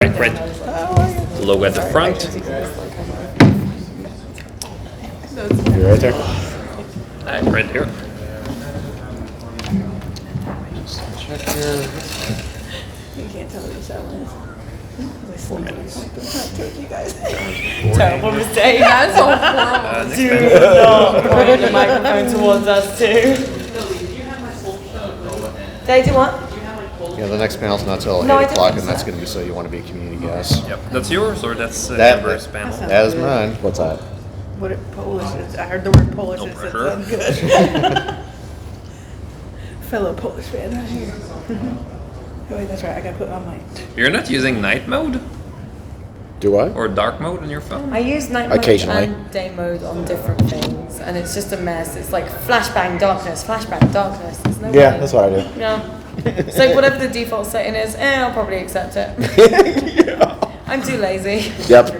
Right. Logo at the front. You're right there. Right here. Check here. You can't tell what that one is. 4 minutes. You guys. Terrible mistake. That's so horrible. Do not point the microphone towards us too. They do what? Yeah, the next panel's not till No, 8 I o'clock, didn't. and that's going to be so you want to be a community guest. Yep. That's yours or that's Amber's panel? That is mine. What's that? What it Polish is. I heard the word Polish. No It pressure. sounds good. Fellow Polish fan right here. Oh, wait, that's right. I gotta put it on my. You're not using night mode Do I? or dark mode on your phone? I use night mode Occasionally. and day mode on different things, and it's just a mess. It's like flashbang darkness, flashbang darkness. There's no Yeah, way. that's what I do. Yeah. So whatever the default setting is, I'll probably accept it. Yeah. I'm too lazy. Yep.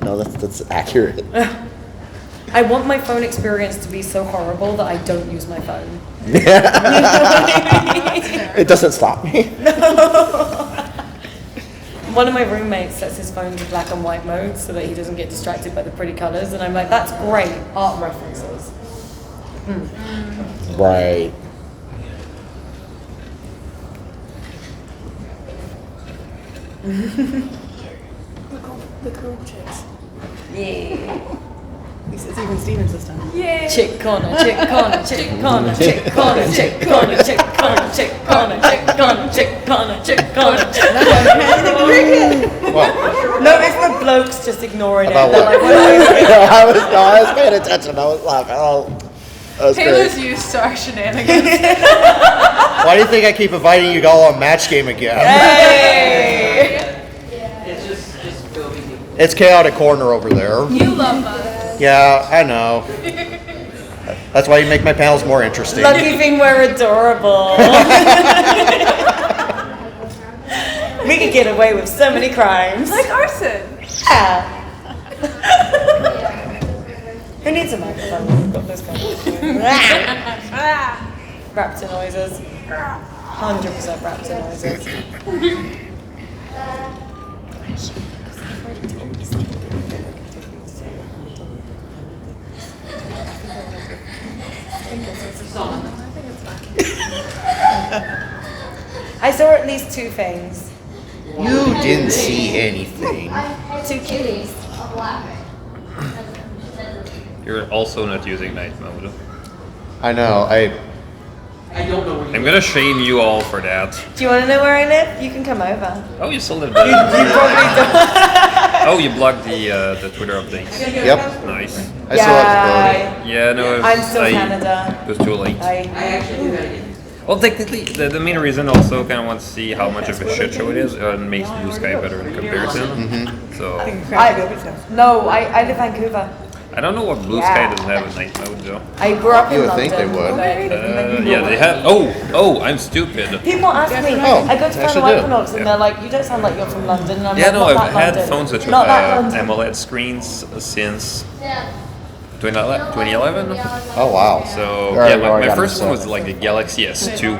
No, that's accurate. I want my phone experience to be so horrible that I don't use my phone. It doesn't stop me. One of my roommates sets his phone to black and white mode so that he doesn't get distracted by the pretty colors, and I'm like, that's great, art references. Right. The cool chicks. Yeah. He says even Stevens this time. Chick corner, chick corner, chick corner, chick corner, chick corner, chick corner, chick corner, chick corner, chick corner, chick corner, chick corner. What? No, it's the blokes just ignoring it. About They're what? like, what are you doing? I was paying attention. I was laughing. Oh, that was Taylor's great. used to our shenanigans. Why do you think I keep inviting you all on match game again? Hey! It's chaotic corner over there. You love us. Yeah, I know. That's why you make my panels more interesting. Lucky thing we're adorable. We could get away with so many crimes. Like arson. Yeah. Who needs a microphone? We've got those kinds of raptor noises. 100% raptor noises. I saw at least two things. You didn't see anything. Two cuties. You're also not using night mode. I know. I'm gonna shame you all for that. Do you want to know where I live? You can come over. Oh, you still live You there. probably don't. Oh, you blocked the Twitter updates. Yep. Nice. I still have Yeah, no, I'm still Canada. It was too late. I Well, technically, the main reason also kind of want to see how much of a shit show it is and makes Blue Sky better in comparison. So I live Vancouver. I don't know what Blue Sky doesn't have a night mode though. I grew up You in would London. think they would. Yeah, they have. Oh, I'm stupid. People ask me, Oh, I go to they actually Fandom do. Equinox and Yeah. they're like, you don't sound like you're from London. And I'm Yeah, like, no, not I've that had London. phones with Not that London. AMOLED screens since 2011. Oh, wow. So Alright, yeah, well, I my got first it one set. was like the Galaxy S2,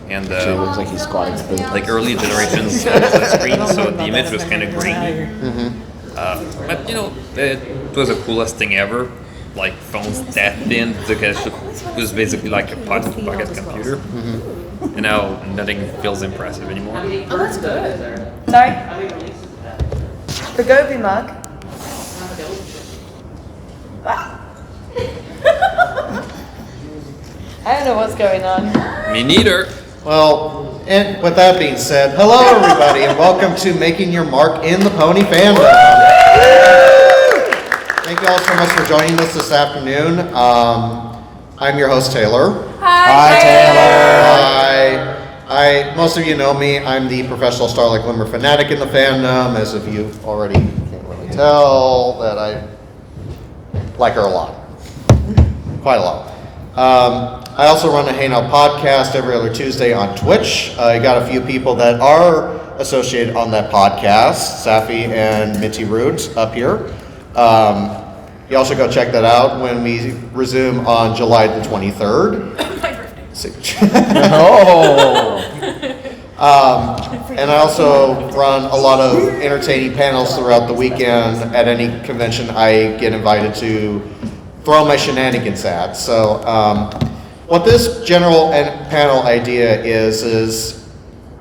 and So it looks like he's squatting. like early generations AMOLED screens, so the image was kind of grainy. But you know, it was the coolest thing ever. Like phones that thin, because it was basically like a pocket computer. And now nothing feels impressive anymore. Oh, that's good. Sorry? The Gobi mug. I don't know what's going on. Me neither. Well, and with that being said, hello everybody, and welcome to Making Your Mark in the Pony Fandom. Thank you all so much for joining us this afternoon. I'm your host, Taylor. Hi, Hi. Most of you know me. I'm the professional Starlight Glimmer fanatic in the fandom, as if you already can't really tell that I like her a lot. Quite a lot. I also run a Hangout podcast every other Tuesday on Twitch. I got a few people that are associated on that podcast, Safi and Minty Rude up here. You also go check that out when we resume on July the 23rd. My birthday. Oh. And I also run a lot of entertaining panels throughout the weekend at any convention I get invited to throw my shenanigans at. So what this general panel idea is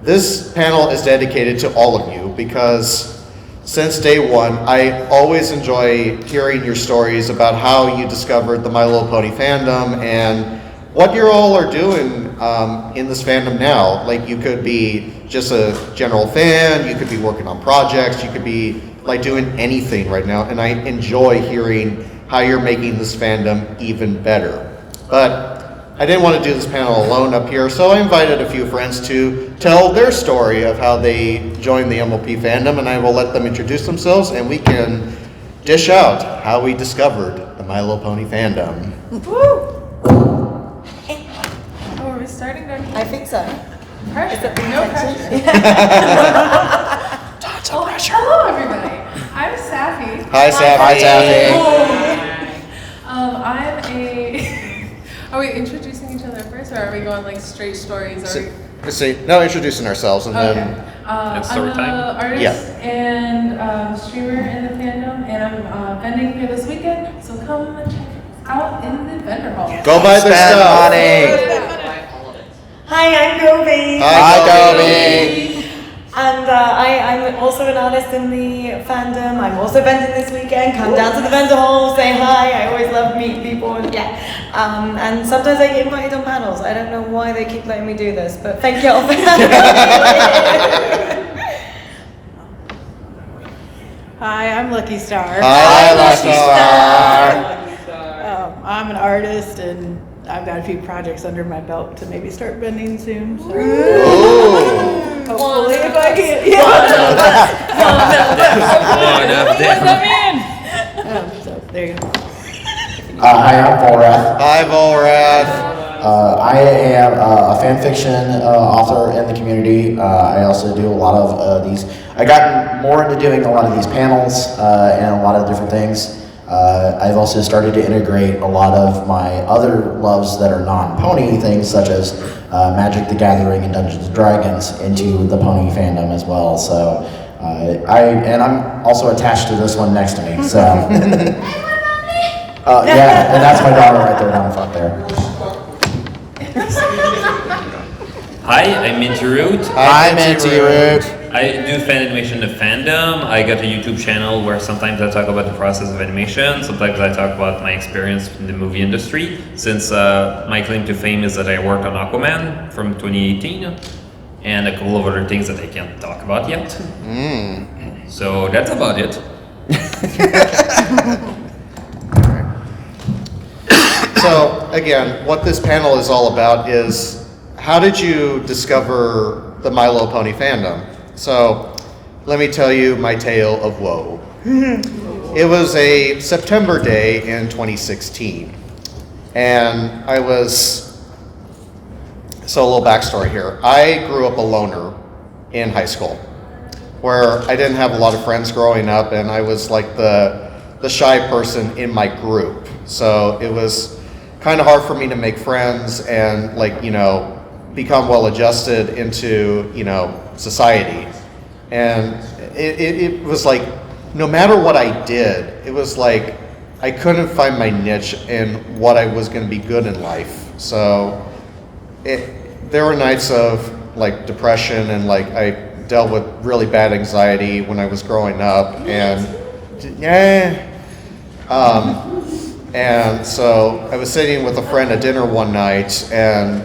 this panel is dedicated to all of you because since day one, I always enjoy hearing your stories about how you discovered the My Little Pony fandom and what you all are doing in this fandom now. Like, you could be just a general fan, you could be working on projects, you could be like doing anything right now, and I enjoy hearing how you're making this fandom even better. But I didn't want to do this panel alone up here, so I invited a few friends to tell their story of how they joined the MLP fandom, and I will let them introduce themselves, and we can dish out how we discovered the My Little Pony fandom. Woo! Oh, are we starting? I think so. Pressure. No pressure. Tons of pressure. Hello, everybody. I'm Safi. Hi, Safi. Hi, Safi. I'm a. Are we introducing each other first, or are we going like straight stories? Let's see. No, introducing ourselves, and Okay. then It's story I'm time. an artist Yeah. and streamer in the fandom, and I'm vending here this weekend. So come and check us out in the vendor hall. go buy their Spend stuff. money. Hi, I'm Gobi. Hi, Gobi. And I'm also an artist in the fandom. I'm also vending this weekend. Come down to the vendor hall, say hi. I always love meeting people. And yeah. And sometimes I get invited on panels. I don't know why they keep letting me do this, but thank you all for having me. Hi, I'm Lucky Star. Hi, Lucky I'm an artist, and I've got a few projects under my belt to maybe start vending soon. So Ooh. hopefully, if I can, so there you go. Hi, I'm Volrath. Hi, Volrath. I am a fan fiction author in the community. I also do a lot of these. I got more into doing a lot of these panels and a lot of different things. I've also started to integrate a lot of my other loves that are non-pony things, such as Magic the Gathering and Dungeons and Dragons, into the pony fandom as well. So I'm also attached to this one next to me. So yeah, and that's my daughter right there down the front there. Hi, I'm Minty Root. I'm Minty Root. I do fan animation in the fandom. I got a YouTube channel where sometimes I talk about the process of animation, sometimes I talk about my experience in the movie industry, since my claim to fame is that I worked on Aquaman from 2018, and a couple of other things that I can't talk about yet. So that's about it. So again, what this panel is all about is how did you discover the My Little Pony fandom? So let me tell you my tale of woe. It was a September day in 2016, and I was, so a little backstory here. I grew up a loner in high school, where I didn't have a lot of friends growing up, and I was like the shy person in my group. So it was kind of hard for me to make friends and, like, you know, become well adjusted into, you know, society. And it was like, no matter what I did, it was like I couldn't find my niche in what I was going to be good in life. So there were nights of like depression, and like I dealt with really bad anxiety when I was growing up, and and so I was sitting with a friend at dinner one night and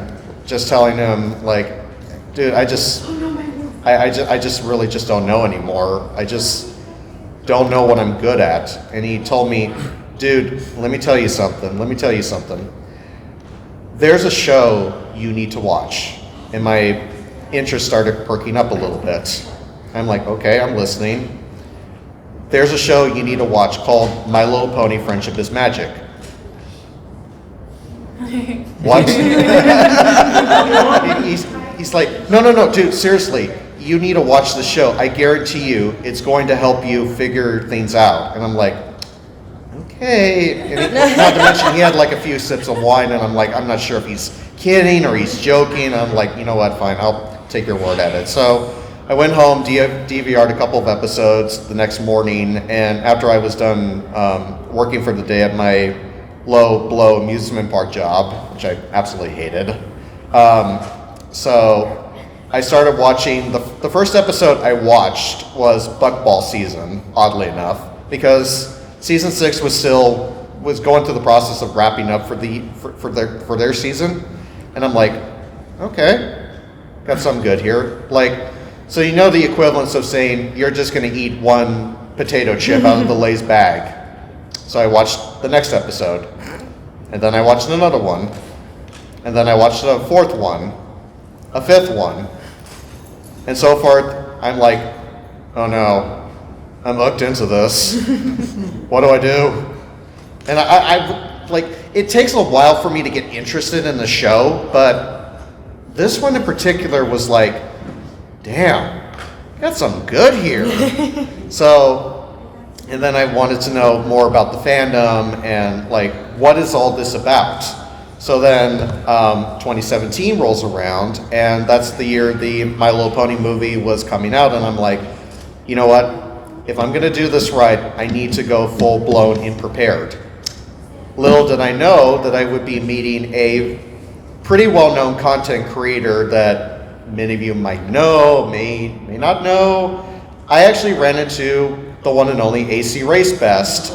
just telling him, like, dude, I just really just don't know anymore. I just don't know what I'm good at. And he told me, dude, let me tell you something. There's a show you need to watch. And my interest started perking up a little bit. I'm like, okay, I'm listening. There's a show you need to watch called My Little Pony Friendship is Magic. What? he's like, no, dude, seriously, you need to watch the show. I guarantee you it's going to help you figure things out. And I'm like, okay. And not to mention, he had like a few sips of wine, and I'm like, I'm not sure if he's kidding or he's joking. I'm like, you know what, fine, I'll take your word at it. So I went home, DVR'd a couple of episodes the next morning, and after I was done working for the day at my low-blow amusement park job, which I absolutely hated, so I started watching, the first episode I watched was Buckball season, oddly enough, because season 6 was going through the process of wrapping up for their season, and I'm like, okay, got something good here. Like, so you know the equivalence of saying you're just going to eat one potato chip out of the Lay's bag. So I watched the next episode, and then I watched another one, and then I watched a fourth one, a fifth one, and so forth. I'm like, oh no, I'm hooked into this. What do I do? And I like, it takes a while for me to get interested in the show, but this one in particular was like, damn, got something good here. So, and then I wanted to know more about the fandom and like, what is all this about? So then 2017 rolls around, and that's the year the My Little Pony movie was coming out, and I'm like, you know what? If I'm gonna do this right, I need to go full blown and prepared. Little did I know that I would be meeting a pretty well-known content creator that many of you might know, may not know. I actually ran into the one and only AC Race Best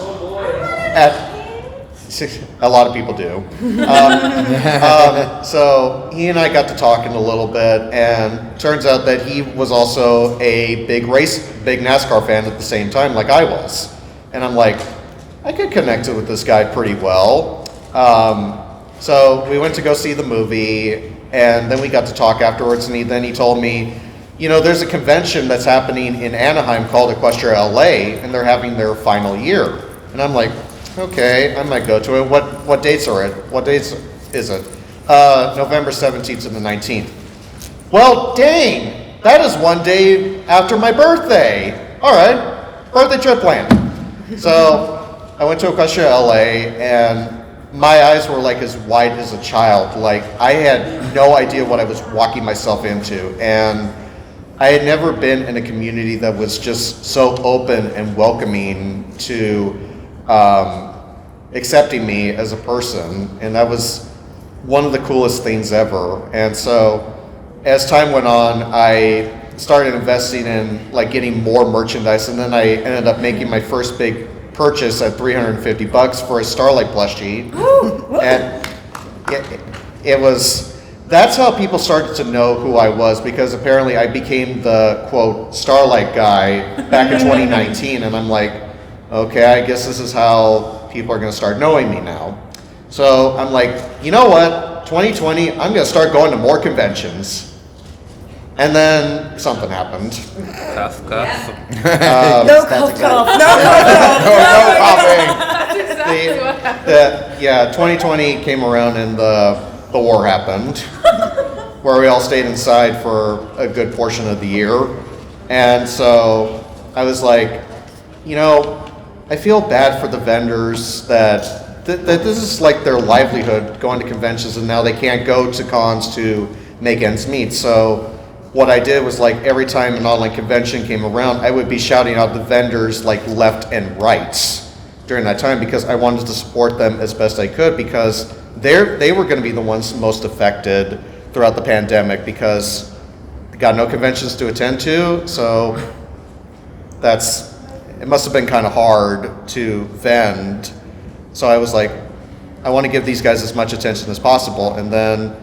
at, a lot of people do. So he and I got to talking a little bit, and turns out that he was also a big NASCAR fan at the same time, like I was. And I'm like, I could connect with this guy pretty well. So we went to go see the movie, and then we got to talk afterwards, and then he told me, you know, there's a convention that's happening in Anaheim called Equestria LA, and they're having their final year. And I'm like, okay, I might go to it. What dates are it? What dates is it? November 17th to the 19th. Well, dang, that is one day after my birthday. All right, birthday trip planned. So I went to Equestria LA, and my eyes were like as wide as a child. Like, I had no idea what I was walking myself into, and I had never been in a community that was just so open and welcoming to accepting me as a person, and that was one of the coolest things ever. And so as time went on, I started investing in like getting more merchandise, and then I ended up making my first big purchase at $350 for a Starlight plushie. And it was, that's how people started to know who I was, because apparently I became the quote Starlight guy back in 2019, and I'm like, okay, I guess this is how people are going to start knowing me now. So I'm like, you know what, 2020, I'm going to start going to more conventions. And then something happened. Cough. No cough. No coughing. That's exactly what happened. Yeah, 2020 came around, and the war happened, where we all stayed inside for a good portion of the year. And so I was like, you know, I feel bad for the vendors that this is like their livelihood, going to conventions, and now they can't go to cons to make ends meet. So what I did was, like, every time an online convention came around, I would be shouting out the vendors like left and right during that time, because I wanted to support them as best I could, because they were going to be the ones most affected throughout the pandemic, because they got no conventions to attend to. So it must have been kind of hard to vend. So I was like, I want to give these guys as much attention as possible. And then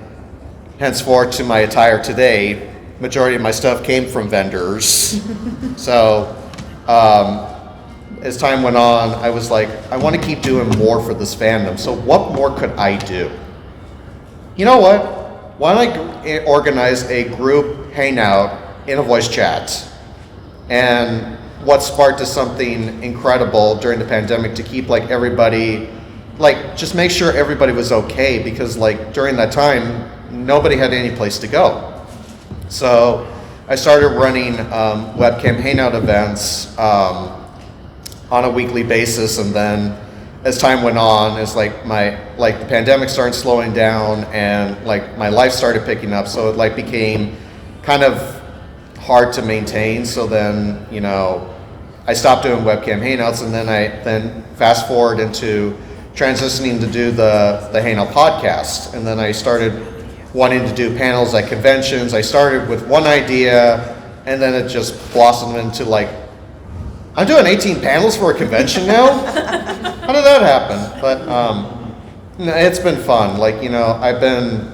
henceforth to my attire today, majority of my stuff came from vendors. So as time went on, I was like, I want to keep doing more for this fandom. So what more could I do? You know what? Why don't I organize a group hangout in a voice chat? And what sparked is something incredible during the pandemic to keep like everybody, like just make sure everybody was okay, because like during that time, nobody had any place to go. So I started running webcam hangout events on a weekly basis, and then as time went on, as like the pandemic started slowing down and like my life started picking up, so it like became kind of hard to maintain. So then, you know, I stopped doing webcam hangouts, and then fast forward into transitioning to do the Hangout podcast. And then I started wanting to do panels at conventions. I started with one idea, and then it just blossomed into like, I'm doing 18 panels for a convention now? How did that happen? But no, it's been fun. Like, you know, I've been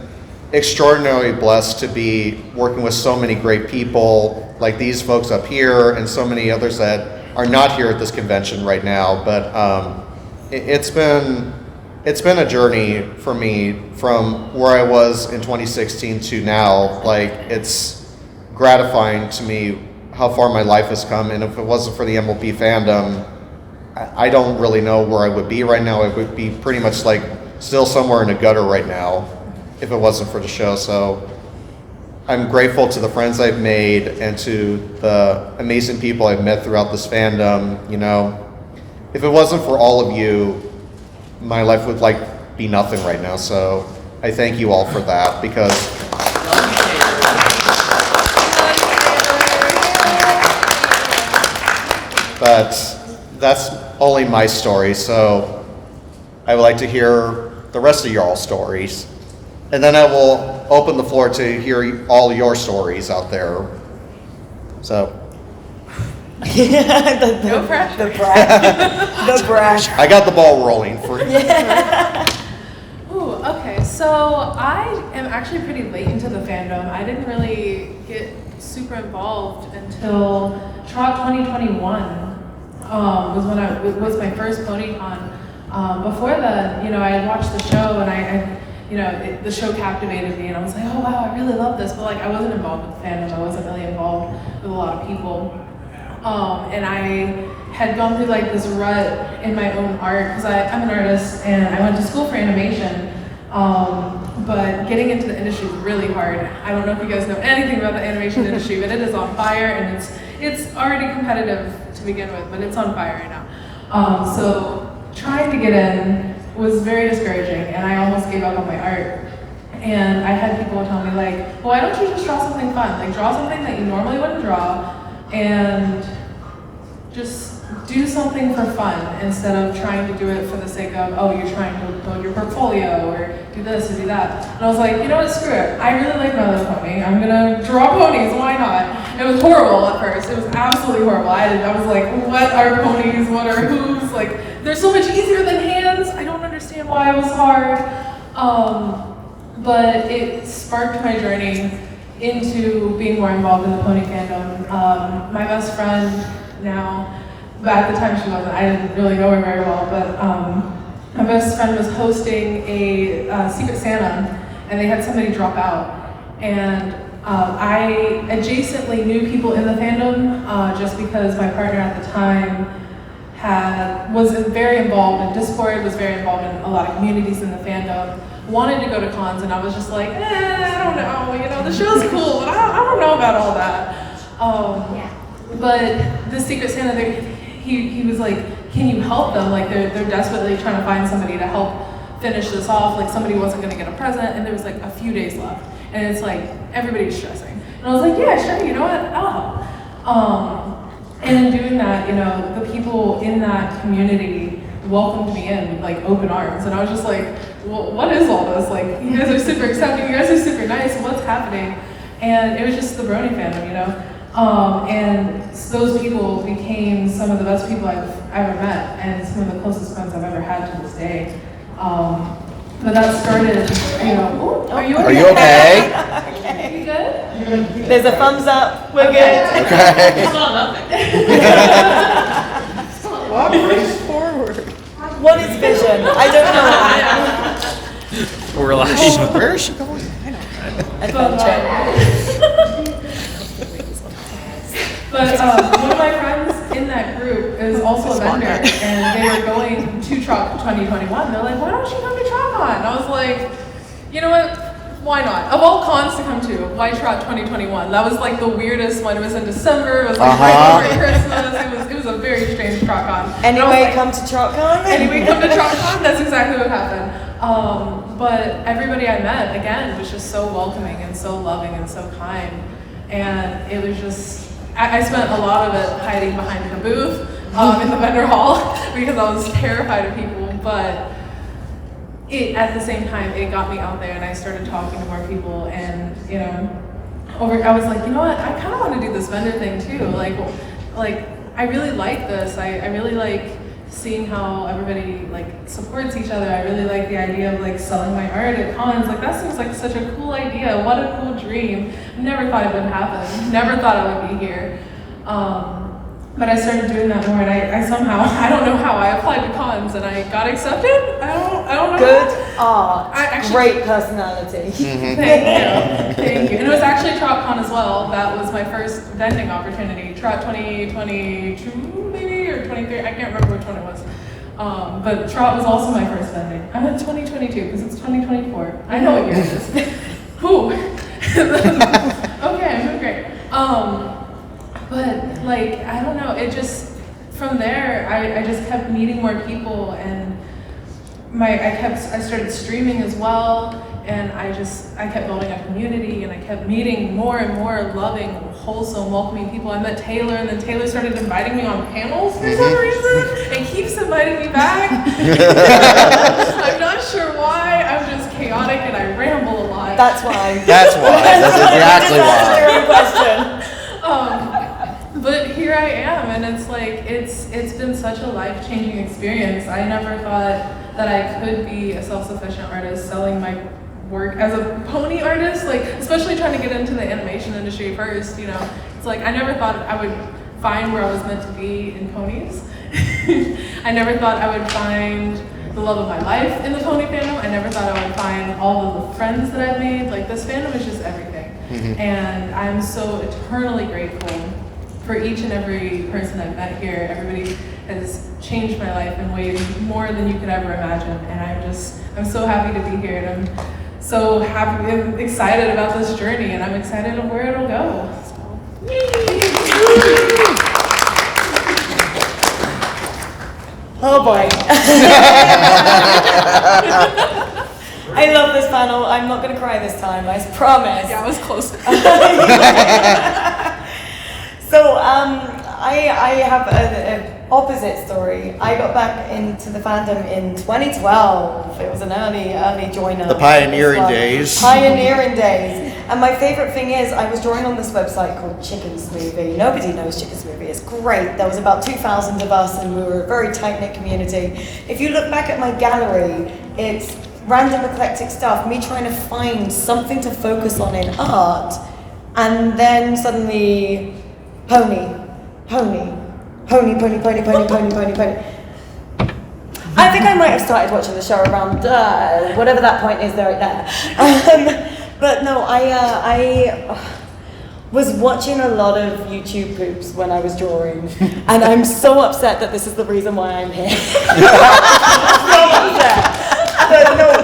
extraordinarily blessed to be working with so many great people, like these folks up here and so many others that are not here at this convention right now. But it's been a journey for me from where I was in 2016 to now. Like, it's gratifying to me how far my life has come, and if it wasn't for the MLP fandom, I don't really know where I would be right now. I would be pretty much like still somewhere in a gutter right now if it wasn't for the show. So I'm grateful to the friends I've made and to the amazing people I've met throughout this fandom. You know, if it wasn't for all of you, my life would like be nothing right now. So I thank you all for that, because but that's only my story. So I would like to hear the rest of y'all's stories, and then I will open the floor to hear all your stories out there. So No pressure. The brag. I got the ball rolling for you. Ooh, okay. So I am actually pretty late into the fandom. I didn't really get super involved until Trot 2021 was my first PonyCon. Before then, you know, I had watched the show, and the show captivated me, and I was like, oh wow, I really love this. But like, I wasn't involved with the fandom. I wasn't really involved with a lot of people. And I had gone through like this rut in my own art, because I'm an artist and I went to school for animation. But getting into the industry is really hard. I don't know if you guys know anything about the animation industry, but it is on fire, and it's already competitive to begin with, but it's on fire right now. So trying to get in was very discouraging, and I almost gave up on my art. And I had people tell me like, well, why don't you just draw something fun? Like, draw something that you normally wouldn't draw, and just do something for fun instead of trying to do it for the sake of, oh, you're trying to build your portfolio or do this or do that. And I was like, you know what, screw it. I really like My Little Pony. I'm gonna draw ponies, why not? It was horrible at first. It was absolutely horrible. I was like, what are ponies? What are hooves? Like, they're so much easier than hands. I don't understand why it was hard. But it sparked my journey into being more involved in the pony fandom. My best friend now, but at the time she wasn't, I didn't really know her very well, but my best friend was hosting a Secret Santa, and they had somebody drop out. And I adjacently knew people in the fandom just because my partner at the time was very involved in Discord, was very involved in a lot of communities in the fandom, wanted to go to cons, and I was just like, I don't know, you know, the show's cool, but I don't know about all that. But the Secret Santa, he was like, can you help them? Like, they're desperately trying to find somebody to help finish this off. Like, somebody wasn't gonna get a present, and there was like a few days left. And it's like, everybody's stressing. And I was like, yeah, sure, you know what, I'll help. And in doing that, you know, the people in that community welcomed me in with like open arms. And I was just like, well, what is all this? Like, you guys are super accepting, you guys are super nice, what's happening? And it was just the Brony fandom, you know? And those people became some of the best people I've ever met, and some of the closest friends I've ever had to this day. But that started, you know, are you okay? Are you okay? Okay. You good? There's a thumbs up. We're good. Okay. Walk face forward. What is vision? I don't know. We're like, Where is she going? But one of my friends in that group is also a vendor, and they were going to Trot 2021. They're like, why don't you come to TrotCon? And I was like, you know what? Why not? Of all cons to come to, why Trot 2021? That was like the weirdest one. It was in December. It was like right over Christmas. It was a very strange TrotCon. Anyway, come to TrotCon. Anyway, come to TrotCon. That's exactly what happened. But everybody I met, again, was just so welcoming and so loving and so kind. and it was just, I spent a lot of it hiding behind the booth in the vendor hall because I was terrified of people, but at the same time, it got me out there and I started talking to more people, and I was like, you know what, I kind of want to do this vendor thing too. Like I really like this. I really like seeing how everybody like supports each other. I really like the idea of like selling my art at cons. Like that seems like such a cool idea. What a cool dream. Never thought it would happen. Never thought I would be here. But I started doing that more, and I somehow, I don't know how, I applied to cons and I got accepted. I don't know. Good art. Great personality. Thank you. And it was actually TrotCon as well. That was my first vending opportunity. Trot 2022 maybe, or 23, I can't remember which one it was. But Trot was also my first vending. I'm at 2022 because it's 2024. I know what year it is. Whew. Okay, I'm doing great. But like, I don't know, it just, from there, I just kept meeting more people, and I started streaming as well, and I kept building a community, and I kept meeting more and more loving, wholesome, welcoming people. I met Taylor, and then Taylor started inviting me on panels for some reason, and keeps inviting me back. I'm not sure why, I'm just chaotic and I ramble a lot. That's why. That's exactly why. But here I am, and it's like, it's been such a life-changing experience. I never thought that I could be a self-sufficient artist selling my work as a pony artist, like especially trying to get into the animation industry first, It's like, I never thought I would find where I was meant to be in ponies. I never thought I would find the love of my life in the pony fandom. I never thought I would find all of the friends that I've made. Like, this fandom is just everything. And I'm so eternally grateful for each and every person I've met here. Everybody has changed my life in ways more than you could ever imagine. And I'm so happy to be here, and I'm so happy and excited about this journey, and I'm excited of where it'll go. Oh boy. I love this panel. I'm not going to cry this time, I promise. Yeah, I was close. So I have an opposite story. I got back into the fandom in 2012. It was an early joiner. The pioneering days. Pioneering days. And my favorite thing is, I was drawing on this website called Chicken Smoothie. Nobody knows Chicken Smoothie. It's great. There was about 2,000 of us, and we were a very tight-knit community. If you look back at my gallery, it's random eclectic stuff, me trying to find something to focus on in art, and then suddenly, pony. I think I might have started watching the show around whatever that point is there. But no, I was watching a lot of YouTube poops when I was drawing, and I'm so upset that this is the reason why I'm here. So upset.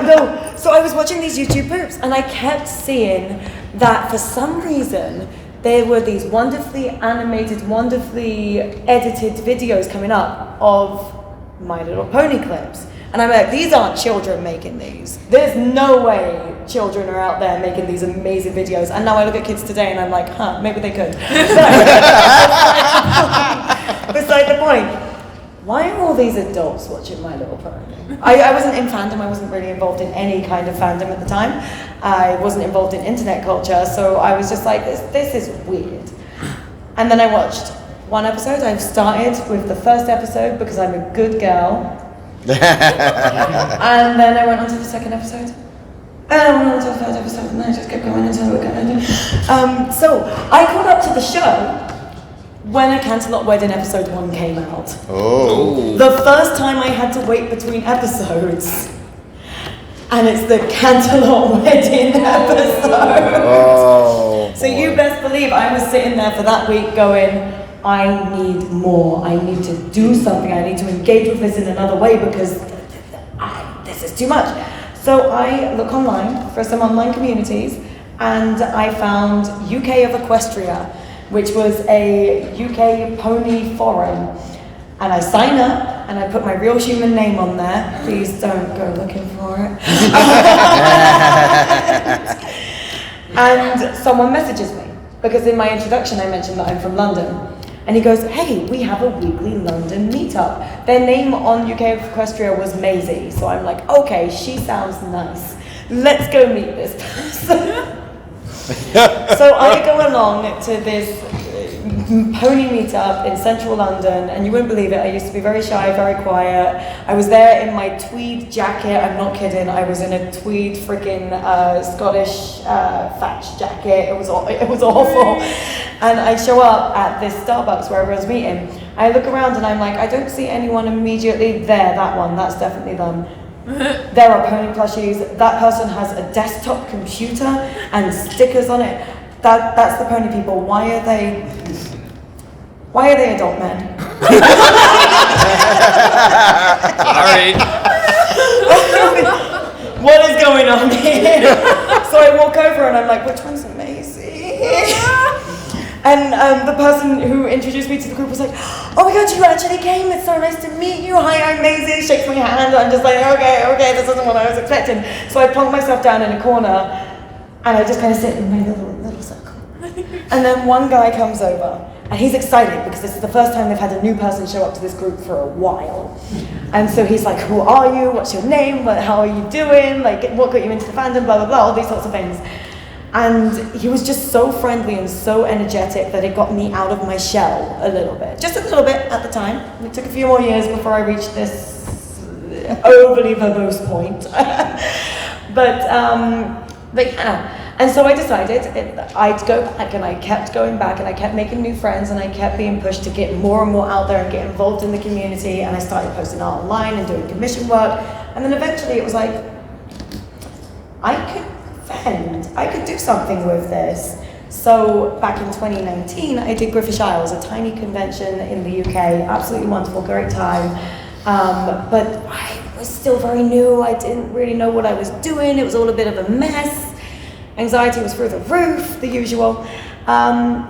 No. So I was watching these YouTube poops, and I kept seeing that for some reason there were these wonderfully animated, wonderfully edited videos coming up of My Little Pony clips. And I'm like, these aren't children making these. There's no way children are out there making these amazing videos. And now I look at kids today and I'm like, maybe they could. Beside the point, why are all these adults watching My Little Pony? I wasn't in fandom, I wasn't really involved in any kind of fandom at the time. I wasn't involved in internet culture, so I was just like, this is weird. And then I watched one episode. I've started with the first episode because I'm a good girl. And then I went on to the second episode. And I went on to the third episode, and then I just kept going until we got into it. So I caught up to the show when A Canterlot Wedding episode 1 came out. Oh. The first time I had to wait between episodes. And it's the Canterlot Wedding episode. Oh. So you best believe I was sitting there for that week going, I need more. I need to do something. I need to engage with this in another way because this is too much. So I look online for some online communities, and I found UK of Equestria, which was a UK pony forum. And I sign up, and I put my real human name on there. Please don't go looking for it. And someone messages me. because in my introduction I mentioned that I'm from London. And he goes, hey, we have a weekly London meetup. Their name on UK Equestria was Maisie. So I'm like, okay, she sounds nice. Let's go meet this person. So I go along to this pony meetup in central London, and you wouldn't believe it, I used to be very shy, very quiet. I was there in my tweed jacket, I'm not kidding, I was in a tweed freaking Scottish thatch jacket, it was awful. And I show up at this Starbucks where everyone's meeting. I look around and I'm like, I don't see anyone immediately there, that one, that's definitely them. There are pony plushies, that person has a desktop computer and stickers on it. That's the pony people. Why are they adult men? Sorry. What is going on here? So I walk over and I'm like, which one's Maisie? And the person who introduced me to the group was like, oh my god, you actually came, it's so nice to meet you. Hi, I'm Maisie, shakes my hand. I'm just like, okay, this isn't what I was expecting. So I plonk myself down in a corner and I just kind of sit in my little circle. And then one guy comes over and he's excited because this is the first time they've had a new person show up to this group for a while. And so he's like, who are you? What's your name? How are you doing? Like, what got you into the fandom? Blah, blah, blah, all these sorts of things. And he was just so friendly and so energetic that it got me out of my shell a little bit. Just a little bit at the time. It took a few more years before I reached this overly verbose point. But yeah. And so I decided I'd go back, and I kept going back, and I kept making new friends, and I kept being pushed to get more and more out there and get involved in the community, and I started posting art online and doing commission work. And then eventually it was like, I could vend, I could do something with this. So back in 2019, I did Griffish Isles, a tiny convention in the UK, absolutely wonderful, great time. But I was still very new, I didn't really know what I was doing, it was all a bit of a mess. Anxiety was through the roof, the usual. And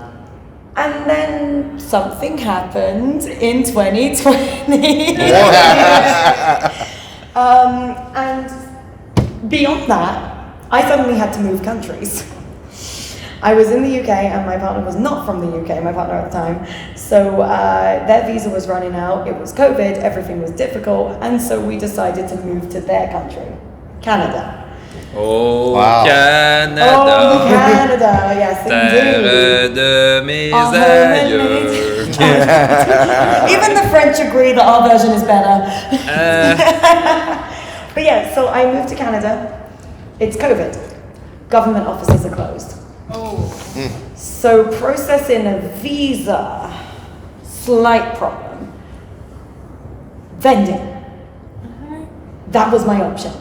then something happened in 2020. And beyond that, I suddenly had to move countries. I was in the UK and my partner was not from the UK, my partner at the time. So their visa was running out, it was COVID, everything was difficult, and so we decided to move to their country, Canada. Oh, Wow. Canada. Oh, Canada, yes, Terre indeed. de mes Our home aïeux. and even the French agree that our version is better. But yeah, so I moved to Canada. It's COVID. Government offices are closed. Oh. So processing a visa, slight problem. Vending. That was my option.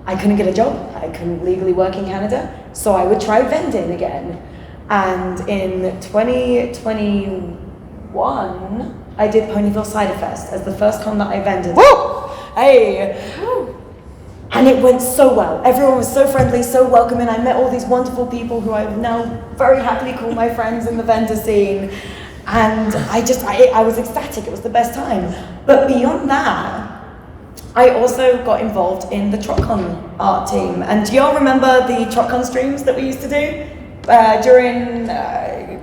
I couldn't get a job, I couldn't legally work in Canada, so I would try vending again. And in 2021, I did Ponyville Cider Fest as the first con that I vended. Woo! Hey! And it went so well. Everyone was so friendly, so welcoming. I met all these wonderful people who I now very happily call my friends in the vendor scene. And I was ecstatic, it was the best time. But beyond that, I also got involved in the TrotCon art team. And do y'all remember the TrotCon streams that we used to do? During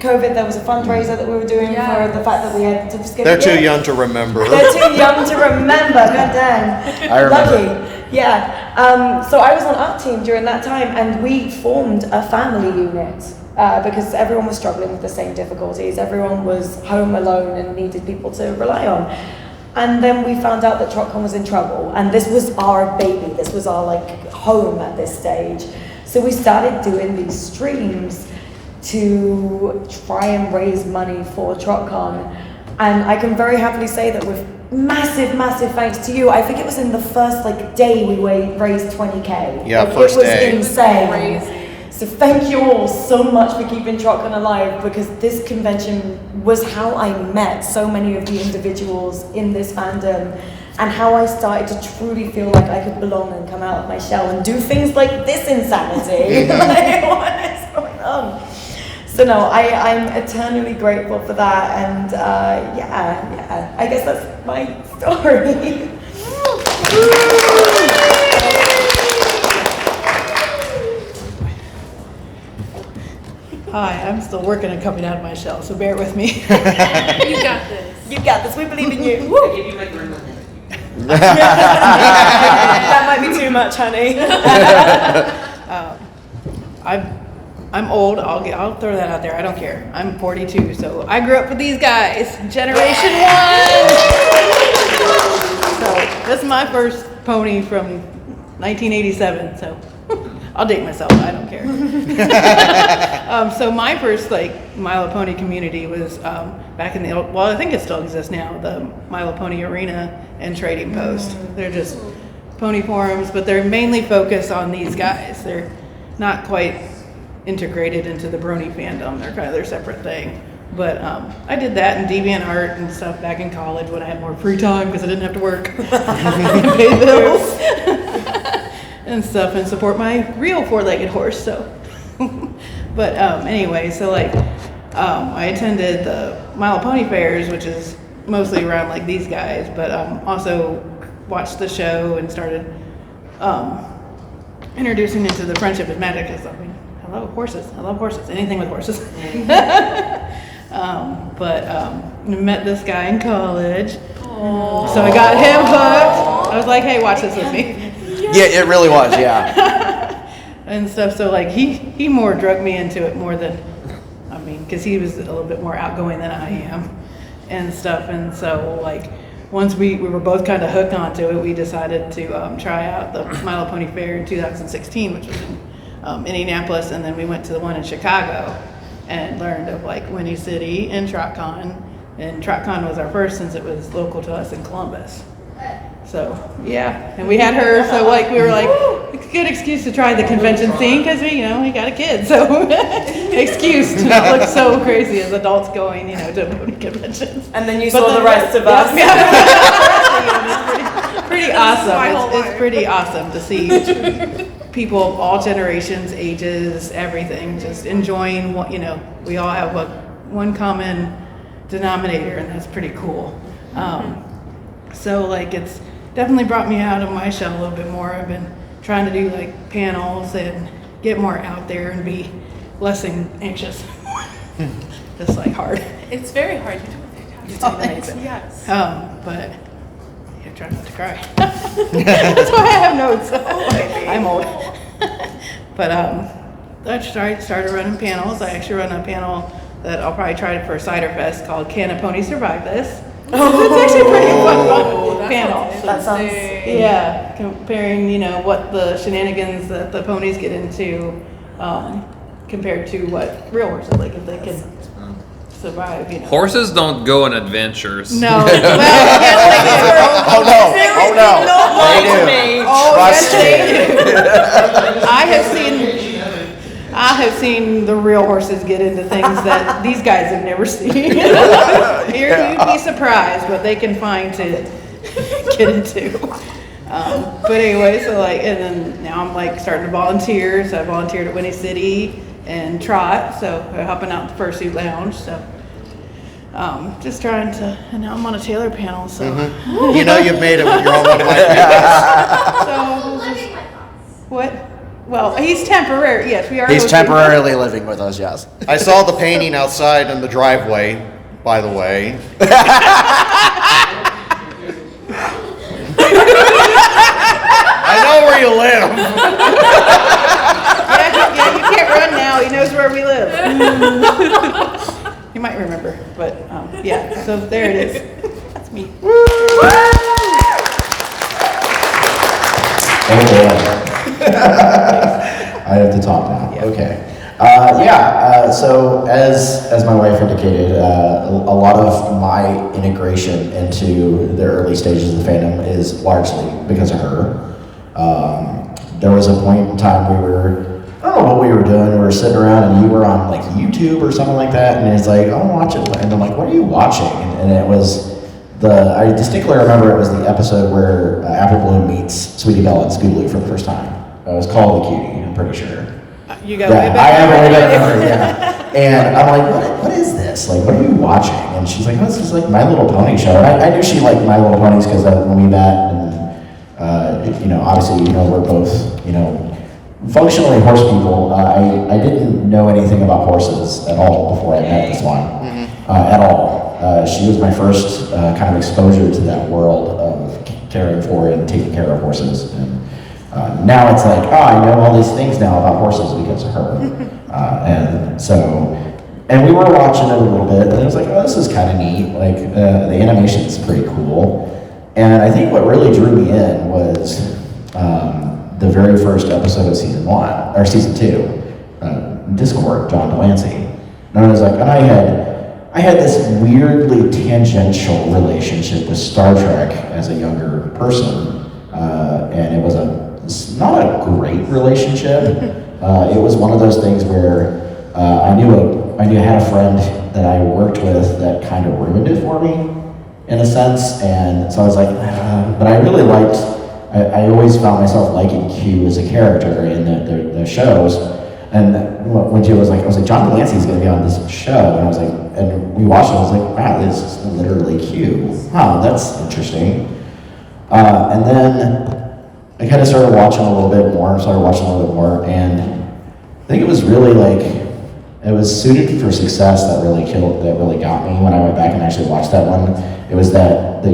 COVID, there was a fundraiser that we were doing for the fact that we had to skip. They're too young to remember. They're too young to remember, god dang. I remember. Lucky, yeah. So I was on art team during that time, and we formed a family unit because everyone was struggling with the same difficulties. Everyone was home alone and needed people to rely on. And then we found out that TrotCon was in trouble, and this was our baby, this was our home at this stage. So we started doing these streams to try and raise money for TrotCon. And I can very happily say that with massive, massive thanks to you, I think it was in the first day we raised 20K. Yeah, first day. It was insane. Crazy. So thank you all so much for keeping TrotCon alive, because this convention was how I met so many of the individuals in this fandom, and how I started to truly feel like I could belong and come out of my shell and do things like this insanity. What is going on? So no, I'm eternally grateful for that, and yeah, I guess that's my story. Hi, I'm still working and coming out of my shell, so bear with me. You got this. You got this. We believe in you. I give you my grandmother. That might be too much, honey. I'm old. I'll throw that out there. I don't care. I'm 42, so I grew up with these guys, Generation 1. So this is my first pony from 1987. So I'll date myself. I don't care. So my first Milo Pony community was back in the old. Well, I think it still exists now. The Milo Pony Arena and Trading Post. They're just pony forums, but they're mainly focused on these guys. They're not quite integrated into the Brony fandom. They're kind of their separate thing. But I did that in DeviantArt and stuff back in college when I had more free time because I didn't have to work and pay bills and stuff and support my real four-legged horse. So, but anyway, so I attended the Mile Pony Fairs, which is mostly around these guys, but also watched the show and started introducing into the Friendship is Magic because I love horses. I love horses. Anything with horses. Met this guy in college. Aww. So I got him hooked. I was like, hey, watch this with me. Yeah, it really was, yeah. And stuff. So he more drugged me into it more than, because he was a little bit more outgoing than I am and stuff. And so once we were both kind of hooked onto it, we decided to try out the Milo Pony Fair in 2016, which was in Indianapolis, and then we went to the one in Chicago and learned of Winnie City and TrotCon. And TrotCon was our first since it was local to us in Columbus. So yeah, and we had her, so we were it's a good excuse to try the convention scene because we got a kid, so excuse to not look so crazy as adults going to pony conventions. And then you saw the rest of us. It's pretty awesome. It's pretty awesome to see people of all generations, ages, everything, just enjoying what we all have one common denominator, and that's pretty cool. So it's definitely brought me out of my shell a little bit more. I've been trying to do panels and get more out there and be less anxious. Just hard. It's very hard. You do it. Yes. But yeah, try not to cry. That's why I have notes. I'm old. But I started running panels. I actually run a panel that I'll probably try for Cider Fest called Can a Pony Survive This? It's actually a pretty fun panel. That sounds. Yeah, comparing what the shenanigans that the ponies get into compared to what real horses if they can survive. Horses don't go on adventures. No. Oh no! They do. Trust me. I have seen the real horses get into things that these guys have never seen. You'd be surprised what they can find to get into. But anyway, so and then now I'm starting to volunteer. So I volunteered at Winnie City and Trot. So I'm helping out the Fursuit Lounge. So just trying to, and now I'm on a Taylor panel. So you've made it with your own money. What? Well, he's temporary. Yes, we are. He's temporarily living with us, yes. I saw the painting outside in the driveway, by the way. I know where you live. Yeah, you can't run now. He knows where we live. You might remember, but yeah. So there it is. That's me. I have to talk now. Yeah. Okay. So as my wife indicated, a lot of my integration into the early stages of the fandom is largely because of her. There was a point in time I don't know what we were doing. We were sitting around and you were on YouTube or something like that, and it's I'll watch it. And I'm like, what are you watching? And it was I distinctly remember it was the episode where Apple Bloom meets Sweetie Belle and Scootaloo for the first time. It was called The Cutie, I'm pretty sure. You got way I back. have a way better memory, yeah. And I'm like, what is this? What are you watching? And she's like, oh, this is My Little Pony show. And I knew she liked My Little Ponies because when we met, and obviously, we're both, functionally horse people. I didn't know anything about horses at all before I met this one, at all. She was my first kind of exposure to that world of caring for and taking care of horses. And now it's like, oh, I know all these things now about horses because of her. And we were watching it a little bit, and it was like, oh, this is kind of neat. Like, the animation's pretty cool. And I think what really drew me in was the very first episode of season 2, Discord, John Delancey. And I was like, and I had this weirdly tangential relationship with Star Trek as a younger person, and it was not a great relationship. It was one of those things where I knew I had a friend that I worked with that kind of ruined it for me, in a sense, and so I was like, but I really liked, I always found myself liking Q as a character in the shows, and when Jill was like, I was like, John Delancey's gonna be on this show, and I was like, and we watched it, I was like, wow, this is literally Q. Wow, that's interesting. And then I kind of started watching a little bit more, and I think it was really like, it was Suited for Success that really got me when I went back and actually watched that one. It was that the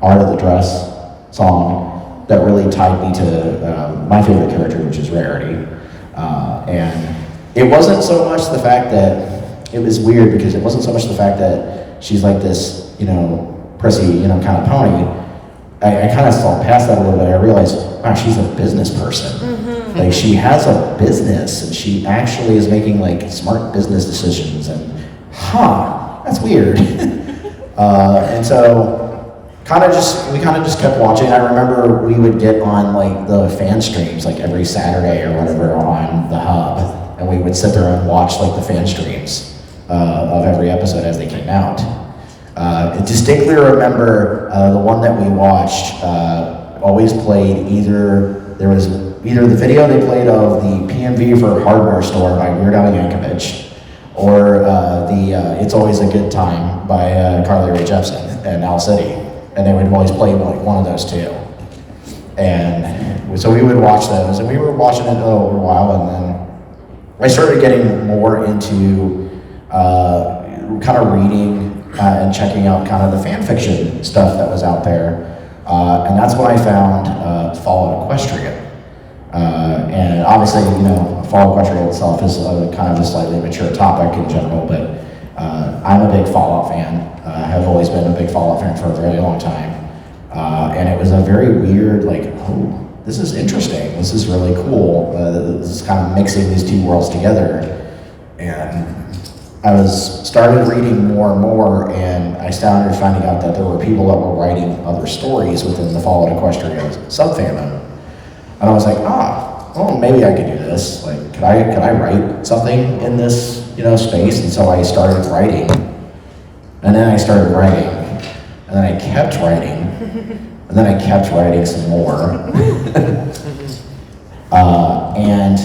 Art of the Dress song that really tied me to my favorite character, which is Rarity. And it wasn't so much the fact that, it was weird because it wasn't so much the fact that she's like this, prissy, kind of pony. I kind of saw past that a little bit. I realized, wow, she's a business person. Like, she has a business, and she actually is making like smart business decisions, and that's weird. And so we kind of just kept watching. I remember we would get on like the fan streams like every Saturday or whatever on the Hub, and we would sit there and watch like the fan streams of every episode as they came out. I distinctly remember the one that we watched always played either the video they played of the PMV for Hardware Store by Weird Al Yankovic, or the It's Always a Good Time by Carly Rae Jepsen and Al City, and they would always play like one of those two. And so we would watch those, and we were watching it over a while, and then I started getting more into kind of reading and checking out kind of the fan fiction stuff that was out there. And that's when I found Fallout Equestria. And obviously, Fallout Equestria itself is kind of a slightly mature topic in general, but I'm a big Fallout fan. I have always been a big Fallout fan for a very long time. And it was a very weird, like, oh, this is interesting. This is really cool. This is kind of mixing these two worlds together. And I started reading more and more, and I started finding out that there were people that were writing other stories within the Fallout Equestria sub-fandom. And I was like, well, maybe I could do this. Like, could I write something in this, space? And so I started writing. And then I started writing. And then I kept writing. And then I kept writing some more. And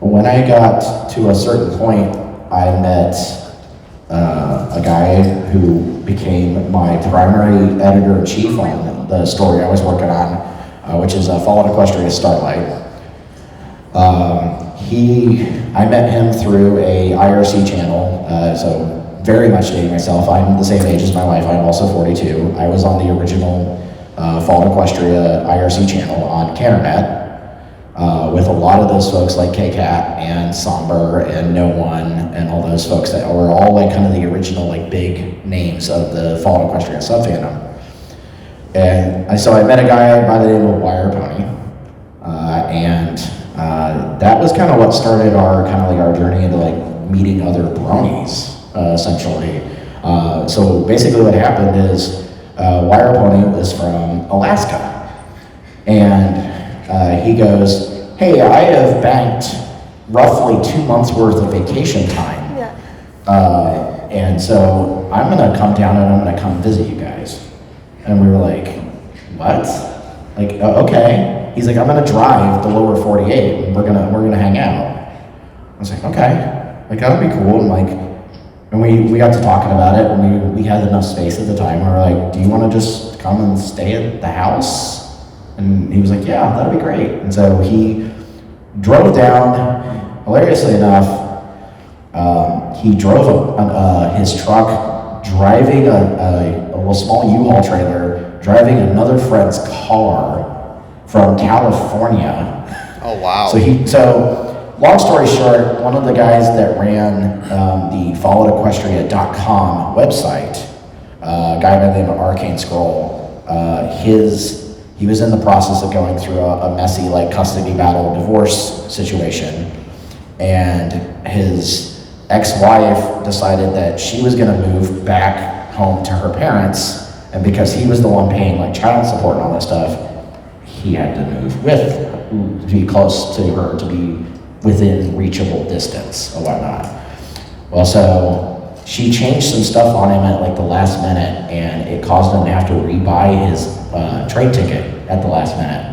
when I got to a certain point, I met a guy who became my primary editor-in-chief on the story I was working on, which is Fallout Equestria Starlight. I met him through a IRC channel, so very much dating myself. I'm the same age as my wife. I'm also 42. I was on the original Fallout Equestria IRC channel on Canternet. With a lot of those folks like KCAT and Somber and No One and all those folks that were all like kind of the original like big names of the Fallout Equestria sub-fandom. And so I met a guy by the name of Wire Pony, and that was kind of what started our journey into like meeting other bronies, essentially. So basically what happened is Wire Pony was from Alaska, and he goes, hey, I have banked roughly 2 months worth of vacation time. Yeah. And so I'm gonna come down and I'm gonna come visit you guys. And we were like, what? Like, okay. He's like, I'm gonna drive the lower 48 and we're gonna hang out. I was like, okay, like that'll be cool. And like, and we got to talking about it, and we had enough space at the time. We were like, do you wanna just come and stay at the house? And he was like, yeah, that'd be great. And so he drove down, hilariously enough, he drove his truck, driving a little small U-Haul trailer, driving another friend's car from California. Oh, wow. So long story short, one of the guys that ran the followedequestria.com website, a guy by the name of Arcane Scroll, he was in the process of going through a messy like custody battle divorce situation, and his ex-wife decided that she was going to move back home to her parents, and because he was the one paying like child support and all that stuff, he had to move to be close to her, to be within reachable distance or whatnot. Well, so she changed some stuff on him at like the last minute, and it caused him to have to rebuy his train ticket at the last minute,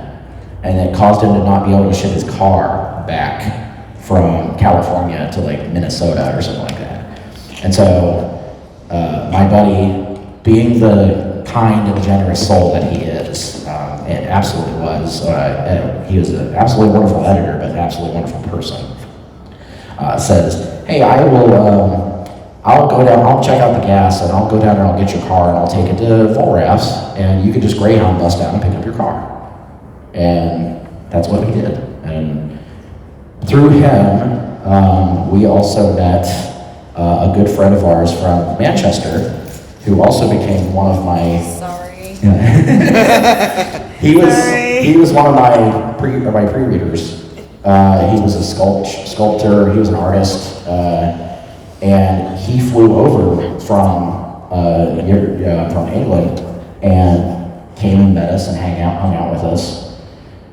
and it caused him to not be able to ship his car back from California to like Minnesota or something like that. And so my buddy, being the kind and generous soul that he is, and absolutely was, he was an absolutely wonderful editor, but an absolutely wonderful person, says, hey, I'll go down, I'll check out the gas, and I'll go down and I'll get your car, and I'll take it to Volrath's, and you can just Greyhound bus down and pick up your car. And that's what we did. And through him, we also met a good friend of ours from Manchester, who also became one of my... Sorry. He was one of my pre-readers. He was a sculptor, he was an artist, and he flew over from England and came and met us and hung out with us.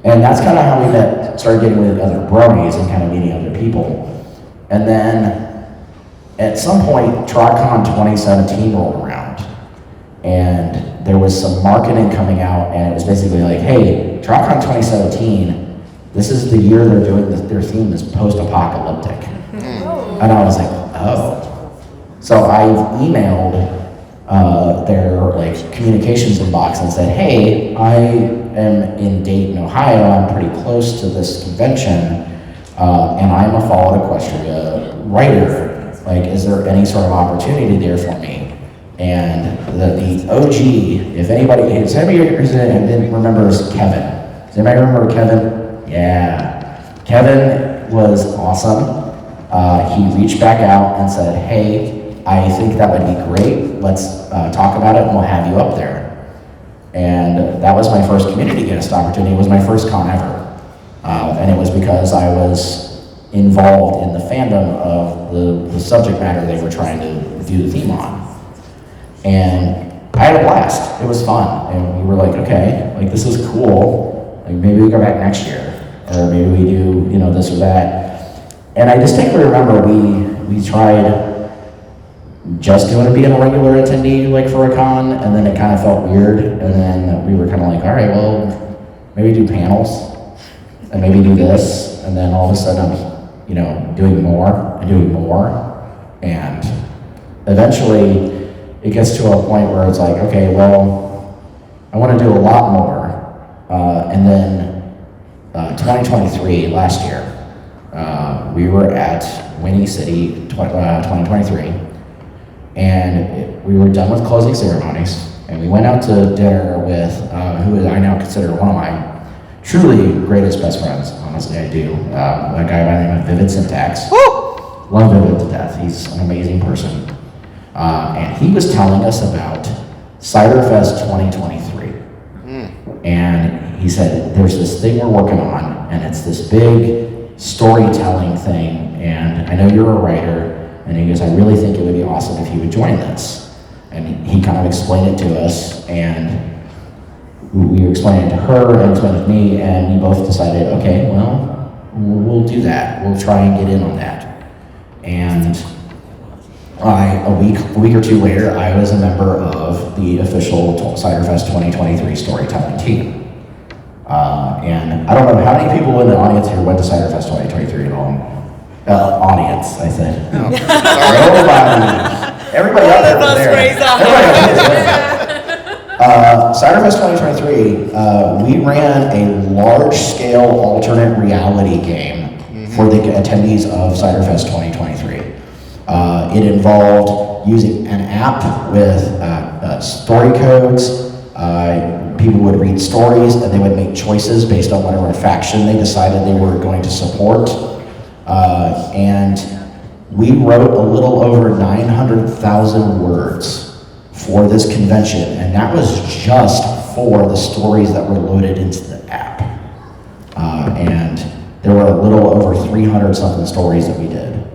And that's kind of how we started getting with other bronies and kind of meeting other people. And then at some point, TrotCon 2017 rolled around, and there was some marketing coming out, and it was basically like, hey, TrotCon 2017, this is the year they're doing their theme is post-apocalyptic. And I was like, oh. So I emailed their like communications inbox and said, hey, I am in Dayton, Ohio. I'm pretty close to this convention, and I'm a Fall of Equestria writer. Like, is there any sort of opportunity there for me? And the OG, if anybody remembers Kevin? Does anybody remember Kevin? Yeah. Kevin was awesome. He reached back out and said, hey, I think that would be great. Let's talk about it and we'll have you up there. And that was my first community guest opportunity. It was my first con ever. And it was because I was involved in the fandom of the subject matter they were trying to do the theme on. And I had a blast. It was fun. And we were like, okay, like this is cool. Like maybe we go back next year. Or maybe we do, this or that. And I distinctly remember we tried just doing it being a regular attendee like for a con, and then it kind of felt weird, and then we were kind of like, all right, well, maybe do panels, and maybe do this, and then all of a sudden I'm, doing more, and eventually it gets to a point where it's like, okay, well, I want to do a lot more, and then 2023, last year, we were at Winnie City 2023, and we were done with closing ceremonies, and we went out to dinner with who I now consider one of my truly greatest best friends, honestly I do, a guy by the name of Vivid Syntax. Woo! Love Vivid to death, he's an amazing person. And he was telling us about Ciderfest 2023. And he said, there's this thing we're working on, and it's this big storytelling thing, and I know you're a writer, and he goes, I really think it would be awesome if you would join this. And he kind of explained it to us, and we explained it to her, and explained it to me, and we both decided, okay, well, we'll do that. We'll try and get in on that. And a week or two later, I was a member of the official Ciderfest 2023 storytelling team. And I don't know how many people in the audience here went to Ciderfest 2023 at all. Audience, I said. Oh, Everybody out there was there. Raise our Everybody else was there. CyberFest 2023, we ran a large-scale alternate reality game for the attendees of CyberFest 2023. It involved using an app with story codes. People would read stories and they would make choices based on whatever faction they decided they were going to support. And we wrote a little over 900,000 words for this convention, and that was just for the stories that were loaded into the app. And there were a little over 300 something stories that we did.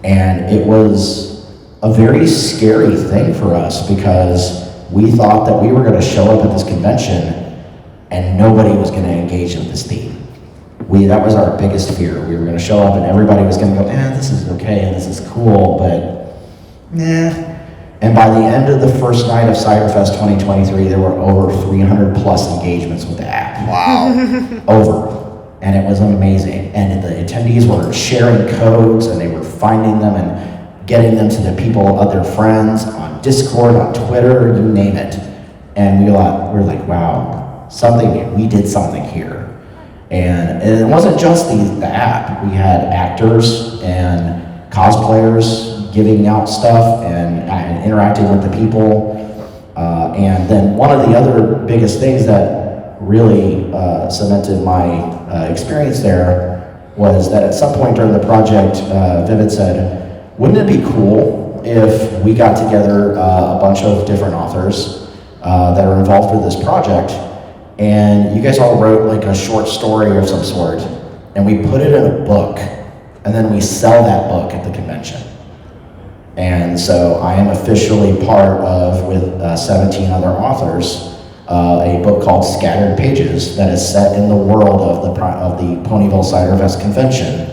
And it was a very scary thing for us because we thought that we were going to show up at this convention and nobody was going to engage with this theme. That was our biggest fear. We were going to show up and everybody was going to go, this is okay and this is cool, but nah. And by the end of the first night of CyberFest 2023, there were over 300 plus engagements with the app. Wow. Over. And it was amazing. And the attendees were sharing codes and they were finding them and getting them to the people of their friends on Discord, on Twitter, you name it. And we were like, wow, we did something here. And it wasn't just the app. We had actors and cosplayers giving out stuff and interacting with the people. And then one of the other biggest things that really cemented my experience there was that at some point during the project, Vivid said, wouldn't it be cool if we got together a bunch of different authors that are involved with this project, and you guys all wrote like a short story of some sort, and we put it in a book, and then we sell that book at the convention. And so I am officially part of, with 17 other authors, a book called Scattered Pages that is set in the world of the Ponyville CyberFest convention.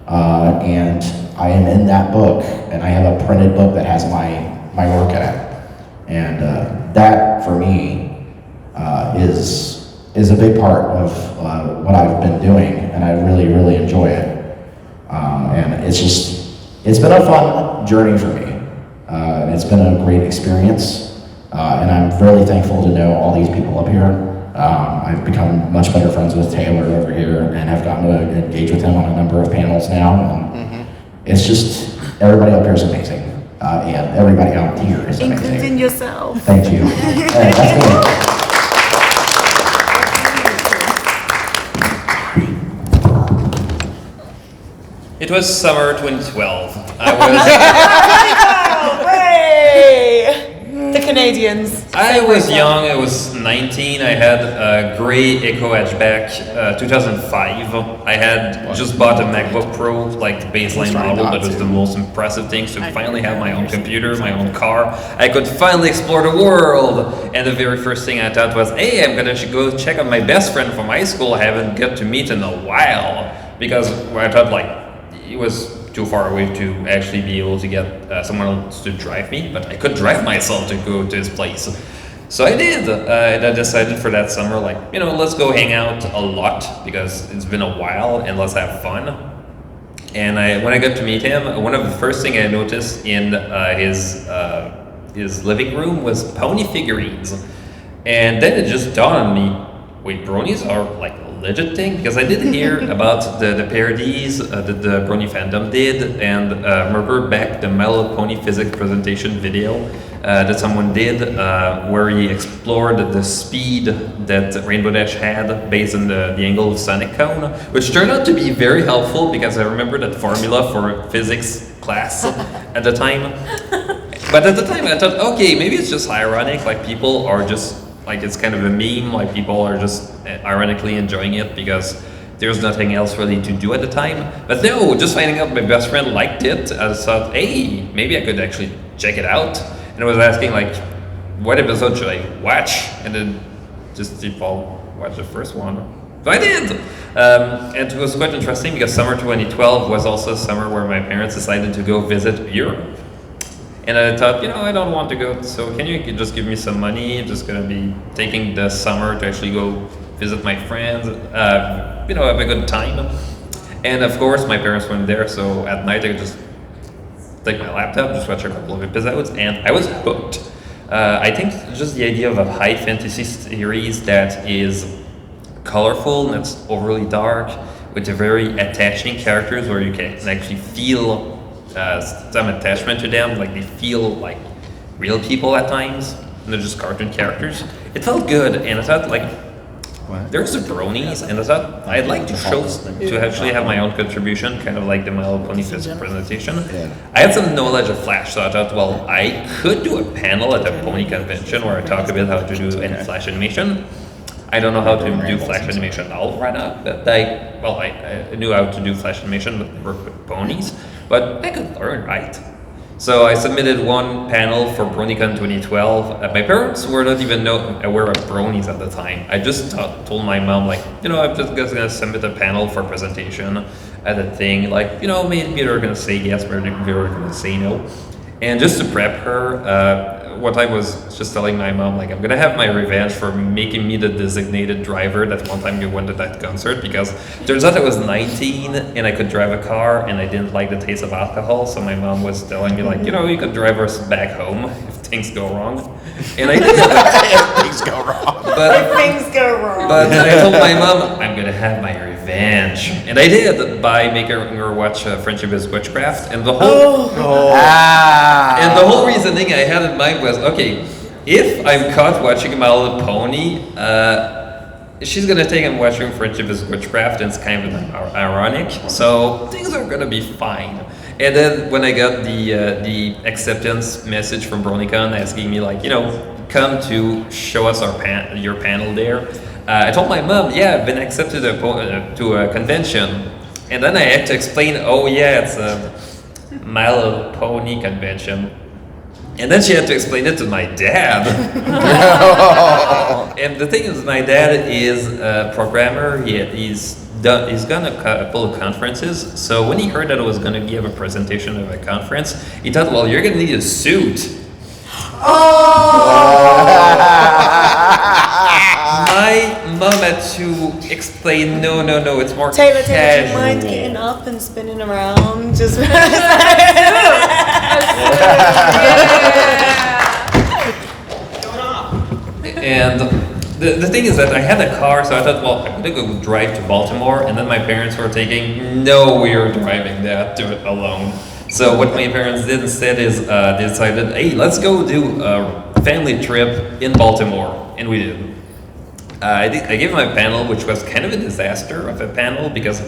And I am in that book, and I have a printed book that has my work in it. And that, for me, is a big part of what I've been doing, and I really, really enjoy it. And it's been a fun journey for me. And it's been a great experience. And I'm really thankful to know all these people up here. I've become much better friends with Taylor over here and have gotten to engage with him on a number of panels now. And it's just, everybody up here is amazing. And everybody out here is amazing. Including yourself. Thank you. That's me. It was summer 2012. The Canadians. I was young. I was 19. I had a gray Echo hatchback, 2005. I had just bought a MacBook Pro, like the baseline model, that was the most impressive thing. So I finally have my own computer, my own car. I could finally explore the world. And the very first thing I thought was, hey, I'm gonna go check on my best friend from high school I haven't got to meet in a while. Because I thought, like, it was too far away to actually be able to get someone else to drive me, but I could drive myself to go to his place. So I did. And I decided for that summer, like, let's go hang out a lot because it's been a while and let's have fun. And when I got to meet him, one of the first things I noticed in his living room was pony figurines. And then it just dawned on me, wait, bronies are like a legit thing? Because I did hear about the parodies that the Brony Fandom did, and remember back the My Little Pony physics presentation video that someone did where he explored the speed that Rainbow Dash had based on the angle of Sonic Cone, which turned out to be very helpful because I remember that formula for physics class at the time. But at the time I thought, okay, maybe it's just ironic, like people are just, like it's kind of a meme, like people are just ironically enjoying it because there's nothing else really to do at the time. But no, just finding out my best friend liked it, I thought, hey, maybe I could actually check it out. And I was asking, like, what episode should I watch? And then just default watch the first one. So I did! And it was quite interesting because summer 2012 was also a summer where my parents decided to go visit Europe. And I thought, I don't want to go, so can you just give me some money? I'm just gonna be taking the summer to actually go visit my friends, have a good time. And of course, my parents weren't there, so at night I could just take my laptop, just watch a couple of episodes, and I was hooked. I think just the idea of a high fantasy series that is colorful and it's overly dark, with a very attaching characters where you can actually feel some attachment to them, like they feel like real people at times, and they're just cartoon characters. It felt good, and I thought like there's the bronies, and I thought I'd like to show to actually have my own contribution, kind of like the My Little Pony presentation. I had some knowledge of Flash, so I thought, well, I could do a panel at a pony convention where I talk a bit how to do any Flash animation. I don't know how to do Flash animation now right now, but I knew how to do Flash animation, but work with ponies, but I could learn, right? So I submitted one panel for BronyCon 2012. My parents were not even aware of bronies at the time. I just told my mom, like, I'm just gonna submit a panel for presentation at a thing, like, maybe they're gonna say yes, maybe they're gonna say no. And just to prep her, what I was just telling my mom, like, I'm gonna have my revenge for making me the designated driver that one time you went to that concert, because turns out I was 19 and I could drive a car and I didn't like the taste of alcohol, so my mom was telling me, like, you could drive us back home if things go wrong. And I did. If things go wrong. But Things go wrong. But I told my mom, I'm gonna have my revenge. And I did by making her watch Friendship is Witchcraft, and the whole and the whole reasoning I had in mind was, okay, if I'm caught watching My Little Pony, she's gonna think I'm watching Friendship is Witchcraft, and it's kind of ironic, so things are gonna be fine. And then when I got the acceptance message from BronyCon asking me, like, come to show us your panel there, I told my mom, yeah, I've been accepted to a convention. And then I had to explain, oh yeah, it's a My Little Pony convention. And then she had to explain it to my dad. And the thing is, my dad is a programmer. He's done a couple of conferences. So when he heard that I was going to give a presentation of a conference, he thought, well, you're going to need a suit. My mom had to explain, no, it's more Taylor, casual. do you mind getting up and spinning around? Just And the thing is that I had a car, so I thought, well, I'm gonna go drive to Baltimore, and then my parents were thinking, no, we are driving that to it alone. So what my parents did instead is they decided, hey, let's go do a family trip in Baltimore, and we did. I gave my panel, which was kind of a disaster of a panel, because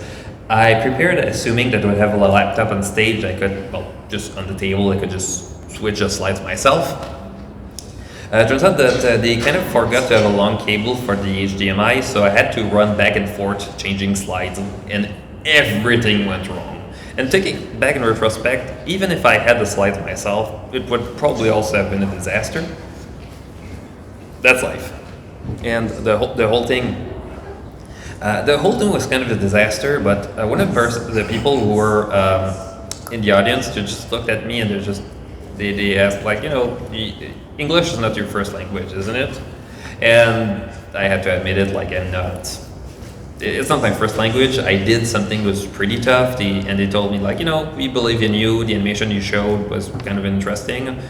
I prepared assuming that I would have a laptop on stage. I could, just on the table, I could just switch the slides myself. It turns out that they kind of forgot to have a long cable for the HDMI, so I had to run back and forth changing slides, and everything went wrong. And taking back in retrospect, even if I had the slides myself, it would probably also have been a disaster. That's life. And the whole thing was kind of a disaster, but one of the people who were in the audience just looked at me and they asked, like, English is not your first language, isn't it? And I had to admit it, like, it's not my first language. I did something that was pretty tough, and they told me, like, we believe in you, the animation you showed was kind of interesting.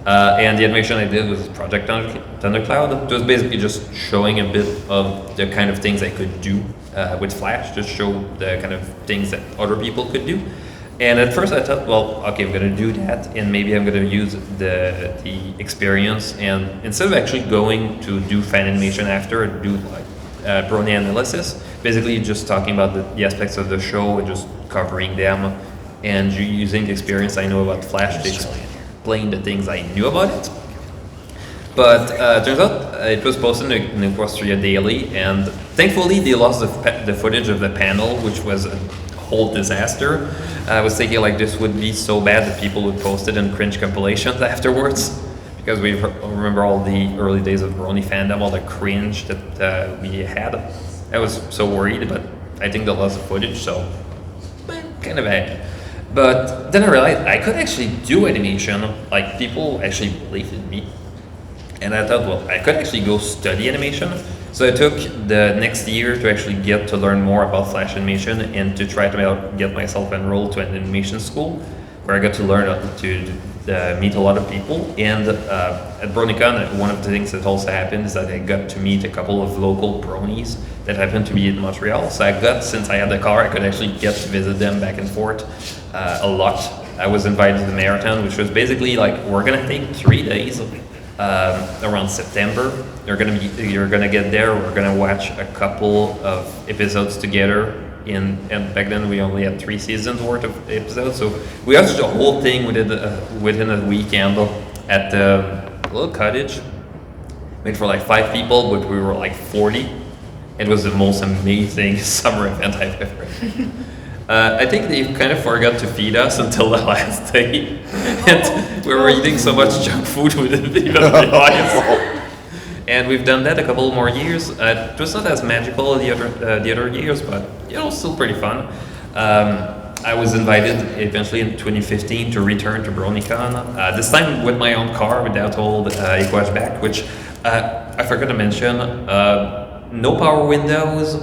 And the animation I did was Project Thundercloud. It was basically just showing a bit of the kind of things I could do with Flash, just show the kind of things that other people could do. And at first I thought, well, okay, I'm gonna do that, and maybe I'm gonna use the experience, and instead of actually going to do fan animation after, do like Brony analysis, basically just talking about the aspects of the show and just covering them, and using the experience I know about Flash to explain the things I knew about it. But turns out it was posted in Equestria Daily, and thankfully they lost the footage of the panel, which was a whole disaster. I was thinking, like, this would be so bad that people would post it in cringe compilations afterwards, because we remember all the early days of Brony fandom, all the cringe that we had. I was so worried, but I think they lost the footage, so kind of bad. But then I realized I could actually do animation, like, people actually believed in me. And I thought, well, I could actually go study animation. So I took the next year to actually get to learn more about Flash animation and to try to get myself enrolled to an animation school. where I got to learn to meet a lot of people. And at BronyCon, one of the things that also happened is that I got to meet a couple of local bronies that happened to be in Montreal. So since I had the car, I could actually get to visit them back and forth a lot. I was invited to the marathon, which was basically like, we're gonna take 3 days around September. You're gonna get there. We're gonna watch a couple of episodes together. And back then we only had 3 seasons worth of episodes, so we watched the whole thing within a weekend at the little cottage. Made for like 5 people, but we were like 40. It was the most amazing summer event I've ever had. I think they kind of forgot to feed us until the last day, and we were eating so much junk food we didn't even realize. And we've done that a couple more years. It was not as magical the other years, but still pretty fun. I was invited eventually in 2015 to return to BronyCon. This time with my own car without old equage back, which I forgot to mention. No power windows,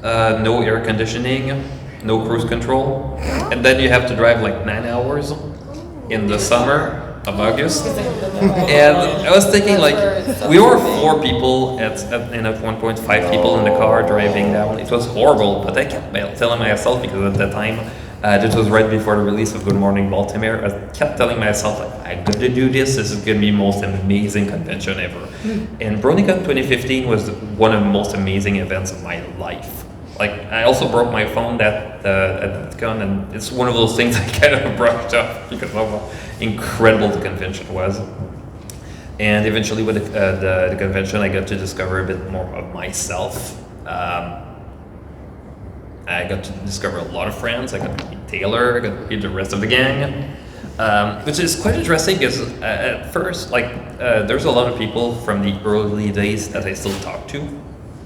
no air conditioning, no cruise control, and then you have to drive like 9 hours in the summer of August. And I was thinking, like, we were 4 people and at one point 5 people in the car driving down. It was horrible, but I kept telling myself, because at that time this was right before the release of Good Morning Baltimore, I kept telling myself, like, I'm going to do this is going to be the most amazing convention ever. And BronyCon 2015 was one of the most amazing events of my life. Like, I also broke my phone at that con, and it's one of those things I kind of brushed off because of how incredible the convention was. And eventually with the convention, I got to discover a bit more of myself. I got to discover a lot of friends. I got to meet Taylor, I got to meet the rest of the gang, which is quite interesting because at first, there's a lot of people from the early days that I still talk to.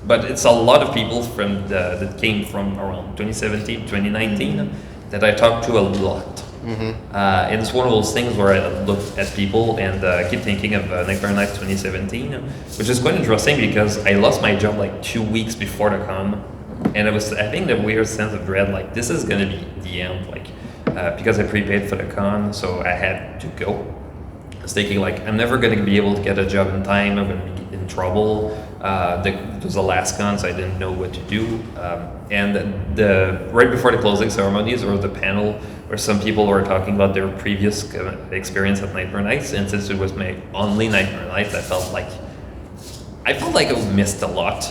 But it's a lot of people that came from around 2017, 2019 that I talked to a lot. And it's one of those things where I look at people and keep thinking of Nightmare Nights 2017, which is quite interesting because I lost my job like 2 weeks before the con. And it was, I think, the weird sense of dread, like, this is going to be the end, because I prepaid for the con, so I had to go. I was thinking, like, I'm never going to be able to get a job in time, I'm going to be in trouble. It was the last con, so I didn't know what to do. And right before the closing ceremonies, there was a panel where some people were talking about their previous experience at Nightmare Nights, and since it was my only Nightmare Nights, I felt like I missed a lot.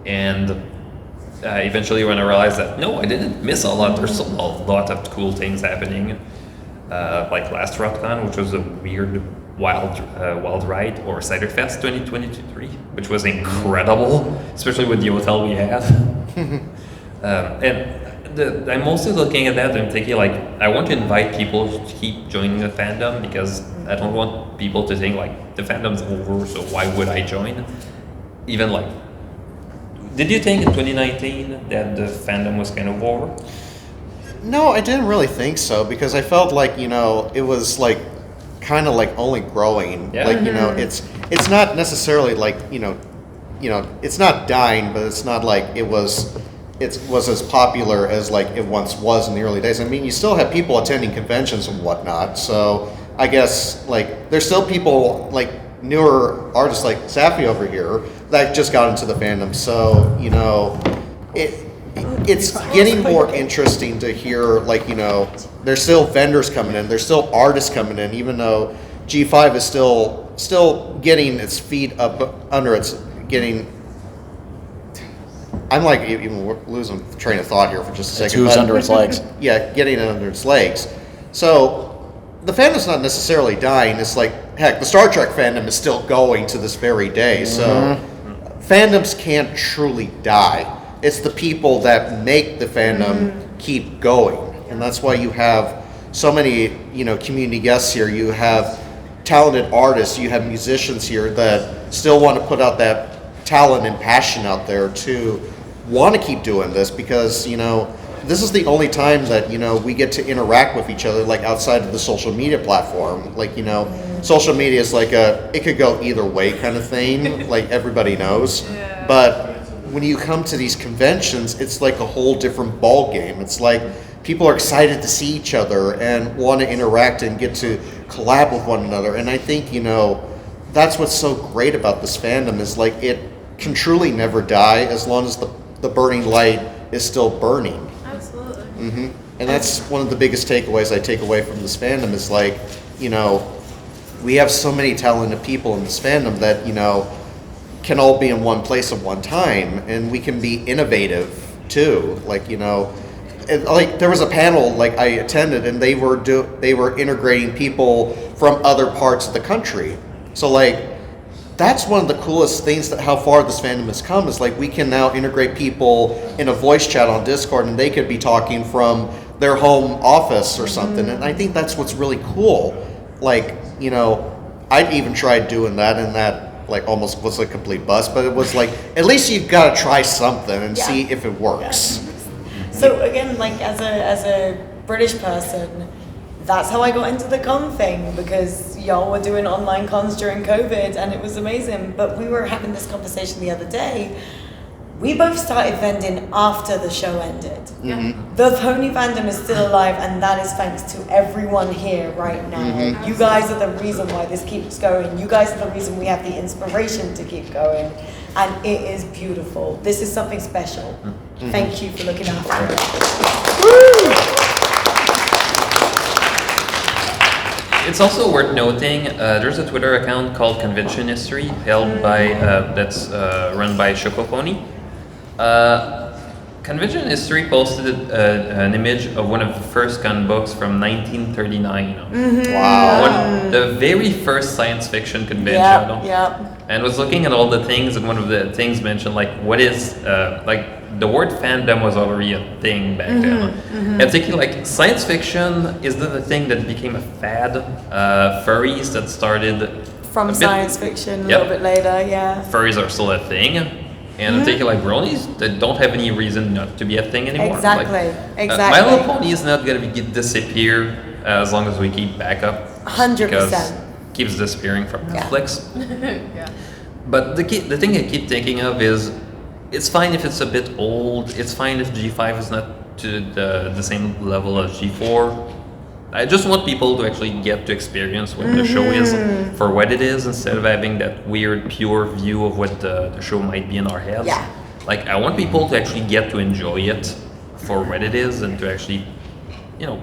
And eventually when I realized that, no, I didn't miss a lot, there's still a lot of cool things happening. Like last TrotCon, which was a weird wild ride, or Cider Fest 2023, which was incredible, especially with the hotel we had. And I'm mostly looking at that and thinking, like, I want to invite people to keep joining the fandom because I don't want people to think like the fandom's over, so why would I join? Even like, did you think in 2019 that the fandom was kind of over? No, I didn't really think so because I felt like, it was like kind of like only growing. Yeah. Like, it's not necessarily like, it's not dying, but it's not like it was as popular as like it once was in the early days. I mean, you still have people attending conventions and whatnot. So I guess like there's still people like newer artists like Safi over here that just got into the fandom. So, it's getting more interesting to hear, like, there's still vendors coming in, there's still artists coming in, even though G5 is still getting its feet up under its I'm like even losing train of thought here for just a second. Who's under its legs. Yeah, getting it under its legs. So the fandom's not necessarily dying. It's like, heck, the Star Trek fandom is still going to this very day. So fandoms can't truly die. It's the people that make the fandom keep going. And that's why you have so many, community guests here. You have talented artists, you have musicians here that still want to put out that talent and passion out there to want to keep doing this because, this is the only time that, we get to interact with each other, like outside of the social media platform. Like, social media is like it could go either way kind of thing, like everybody knows. Yeah. But when you come to these conventions, it's like a whole different ball game. It's like people are excited to see each other and want to interact and get to collab with one another. And I think, you know, that's what's so great about this fandom is like it can truly never die as long as the burning light is still burning. Absolutely. And that's one of the biggest takeaways I take away from this fandom is like, you know, we have so many talented people in this fandom that, you know, can all be in one place at one time, and we can be innovative too. Like, you know, like there was a panel like I attended, and they were integrating people from other parts of the country. So like that's one of the coolest things that how far this fandom has come is like we can now integrate people in a voice chat on Discord, and they could be talking from their home office or something. And I think that's what's really cool. Like, you know, I'd even tried doing that, and that like almost was a complete bust, but it was like at least you've got to try something and see if it works. So again, like as a British person, that's how I got into the con thing, because y'all were doing online cons during COVID and it was amazing. But we were having this conversation the other day. We both started vending after the show ended. The pony fandom is still alive, and that is thanks to everyone here right now. You guys are the reason why this keeps going. You guys are the reason we have the inspiration to keep going, and it is beautiful. This is something special. Thank you for looking after it. It's also worth noting, there's a Twitter account called Convention History, held by that's run by Choco Pony. Convention History posted an image of one of the first gun books from 1939. Wow. The very first science fiction convention. Yeah. And was looking at all the things, and one of the things mentioned like what is like the word fandom was already a thing back then. And thinking like science fiction is the thing that became a fad. Furries that started From science fiction a little bit later, yeah. Furries are still a thing. And I'm thinking like bronies that don't have any reason not to be a thing anymore. Exactly. My Little Pony is not gonna disappear as long as we keep backup. 100%. Because it keeps disappearing from Netflix. But the thing I keep thinking of is, it's fine if it's a bit old. It's fine if G5 is not to the same level as G4. I just want people to actually get to experience what the show is for what it is, instead of having that weird pure view of what the show might be in our heads. Like I want people to actually get to enjoy it for what it is, and to actually, you know,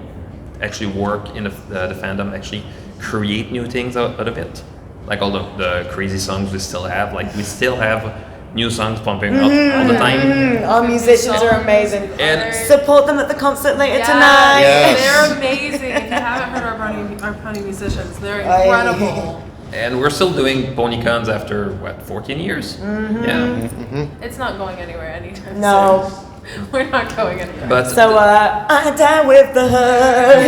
actually work in the fandom, actually create new things out of it. Like all the crazy songs we still have. Like we still have new songs pumping out all the time. Our musicians are amazing. And support them at the concert later tonight. They're amazing. If you haven't heard our pony musicians, they're incredible. And we're still doing pony cons after what, 14 years? It's not going anywhere anytime soon. No. We're not going anywhere. But So I die with the herd.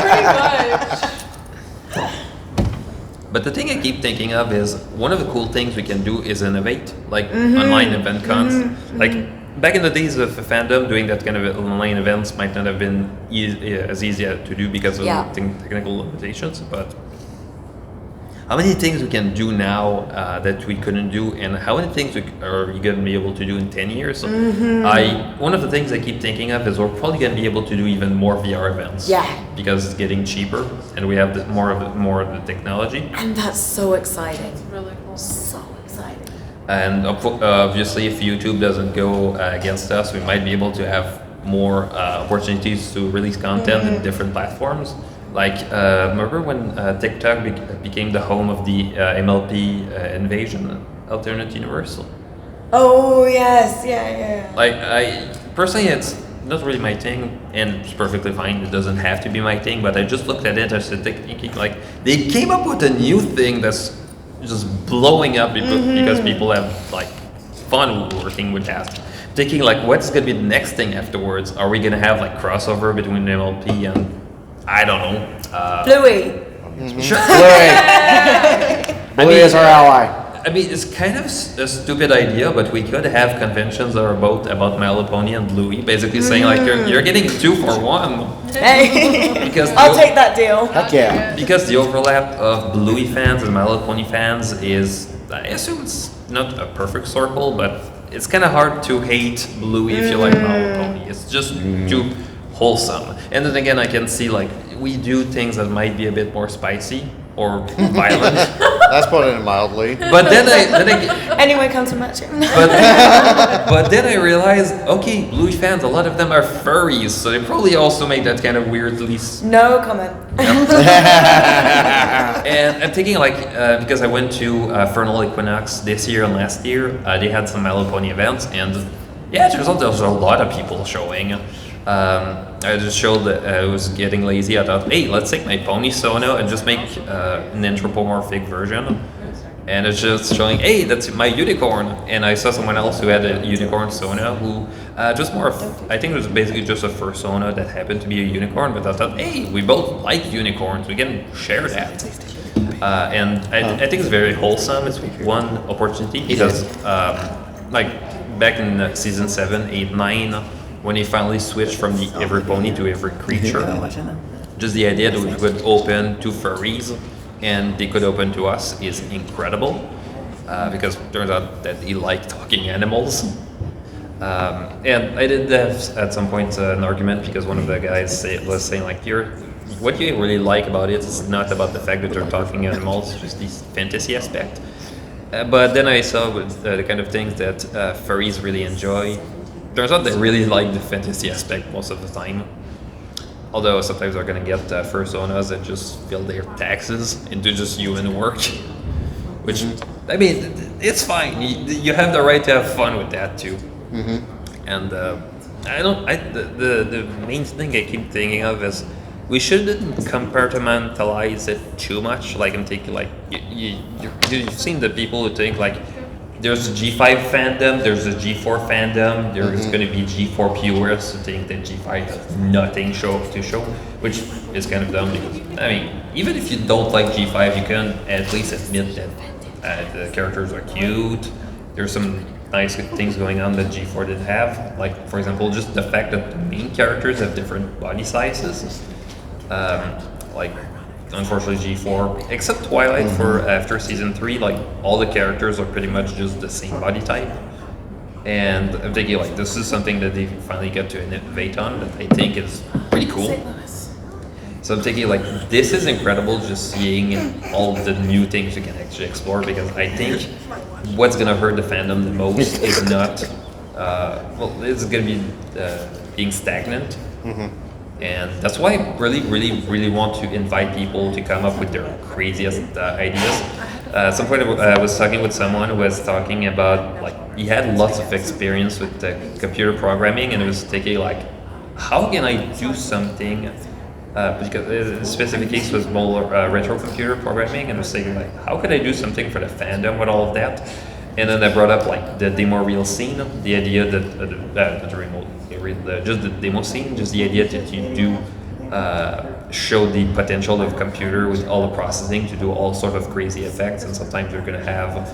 Pretty much. But the thing I keep thinking of is one of the cool things we can do is innovate, like online event cons. Like back in the days of fandom, doing that kind of online events might not have been as easy to do because of technical limitations. But how many things we can do now that we couldn't do, and how many things are you going to be able to do in 10 years? One of the things I keep thinking of is we're probably going to be able to do even more VR events. Because it's getting cheaper, and we have more of the technology. And that's so exciting. It's really cool. So exciting. And obviously, if YouTube doesn't go against us, we might be able to have more opportunities to release content in different platforms. Like, remember when TikTok became the home of the MLP Invasion alternate universe? Oh yes, yeah. Like, I personally, it's not really my thing, and it's perfectly fine. It doesn't have to be my thing. But I just looked at it. I started thinking, like, they came up with a new thing that's just blowing up because people have like fun working with that. Thinking like, what's gonna be the next thing afterwards? Are we gonna have like crossover between MLP and I don't know. Bluey. Sure. Bluey is our ally. I mean, it's kind of a stupid idea, but we could have conventions that are both about My Little Pony and Bluey, basically saying like you're getting 2 for 1. Hey. Because I'll take that deal. Heck yeah. Because the overlap of Bluey fans and My Little Pony fans is, I assume it's not a perfect circle, but it's kind of hard to hate Bluey if you like My Little Pony. It's just too wholesome. And then again, I can see like we do things that might be a bit more spicy or violent. That's putting it mildly. But then I Anyway, come to match him. but then I realized, okay, Bluey fans, a lot of them are furries, so they probably also make that kind of weirdly. No comment. And I'm thinking like because I went to Fernal Equinox this year and last year, they had some My Little Pony events, and yeah, it turns out there was a lot of people showing. I just showed that I was getting lazy. I thought, hey, let's take my pony Sona and just make an anthropomorphic version. And it's just showing, hey, that's my unicorn. And I saw someone else who had a unicorn Sona who just more, I think it was basically just a fursona that happened to be a unicorn. But I thought, hey, we both like unicorns. We can share that. And I think it's very wholesome. It's one opportunity because, like, back in season 7, 8, 9, when he finally switched from the every pony to every creature, just the idea that we could open to furries and they could open to us is incredible, because it turns out that he liked talking animals. And I did have at some point an argument because one of the guys was saying like, what you really like about it is not about the fact that they're talking animals, it's just this fantasy aspect. But then I saw with the kind of things that furries really enjoy. Turns out they really like the fantasy aspect most of the time. Although sometimes they're gonna get fursonas that just fill their taxes into just human work. Which, I mean, it's fine. You have the right to have fun with that too. And the main thing I keep thinking of is we shouldn't compartmentalize it too much. Like I'm thinking, like you've seen the people who think like there's a G5 fandom, there's a G4 fandom, there's going to be G4 purists who think that G5 has nothing to show, which is kind of dumb because I mean, even if you don't like G5, you can at least admit that the characters are cute. There's some nice things going on that G4 didn't have, like for example, just the fact that the main characters have different body sizes. Like unfortunately G4, except Twilight for after season 3, like all the characters are pretty much just the same body type. And I'm thinking like this is something that they finally get to innovate on that I think is pretty cool. So I'm thinking like this is incredible just seeing all the new things you can actually explore, because I think what's gonna hurt the fandom the most is not it's gonna be being stagnant. And that's why I really want to invite people to come up with their craziest ideas. At some point I was talking with someone who was talking about, like, he had lots of experience with computer programming, and he was thinking, like, how can I do something, because in this specific case was more retro computer programming, and I was thinking, like, how could I do something for the fandom with all of that? And then I brought up, like, the demo reel scene, the idea that just the demo scene, just the idea that you do show the potential of computer with all the processing to do all sort of crazy effects, and sometimes you're going to have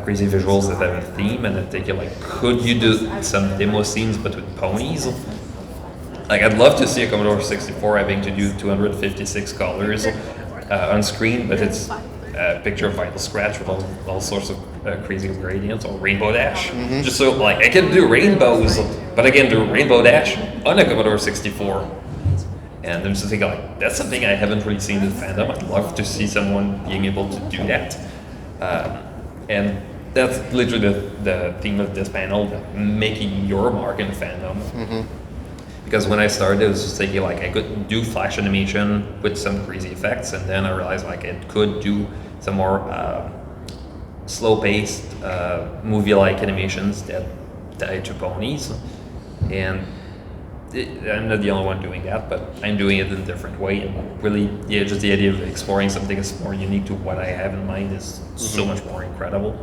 crazy visuals that have a theme, and then think you're like, could you do some demo scenes but with ponies? Like, I'd love to see a Commodore 64 having to do 256 colors on screen, but it's a picture of Vital Scratch with all sorts of crazy gradients, or Rainbow Dash. Just so, like, I can do rainbows, but I can do Rainbow Dash on a Commodore 64. And I'm just thinking, like, that's something I haven't really seen in fandom. I'd love to see someone being able to do that. And that's literally the theme of this panel, making your mark in fandom. Because when I started, I was just thinking, like, I could do flash animation with some crazy effects, and then I realized, like, it could do some more slow-paced, movie-like animations that tie to ponies. And I'm not the only one doing that, but I'm doing it in a different way. And really, yeah, just the idea of exploring something that's more unique to what I have in mind is so much more incredible.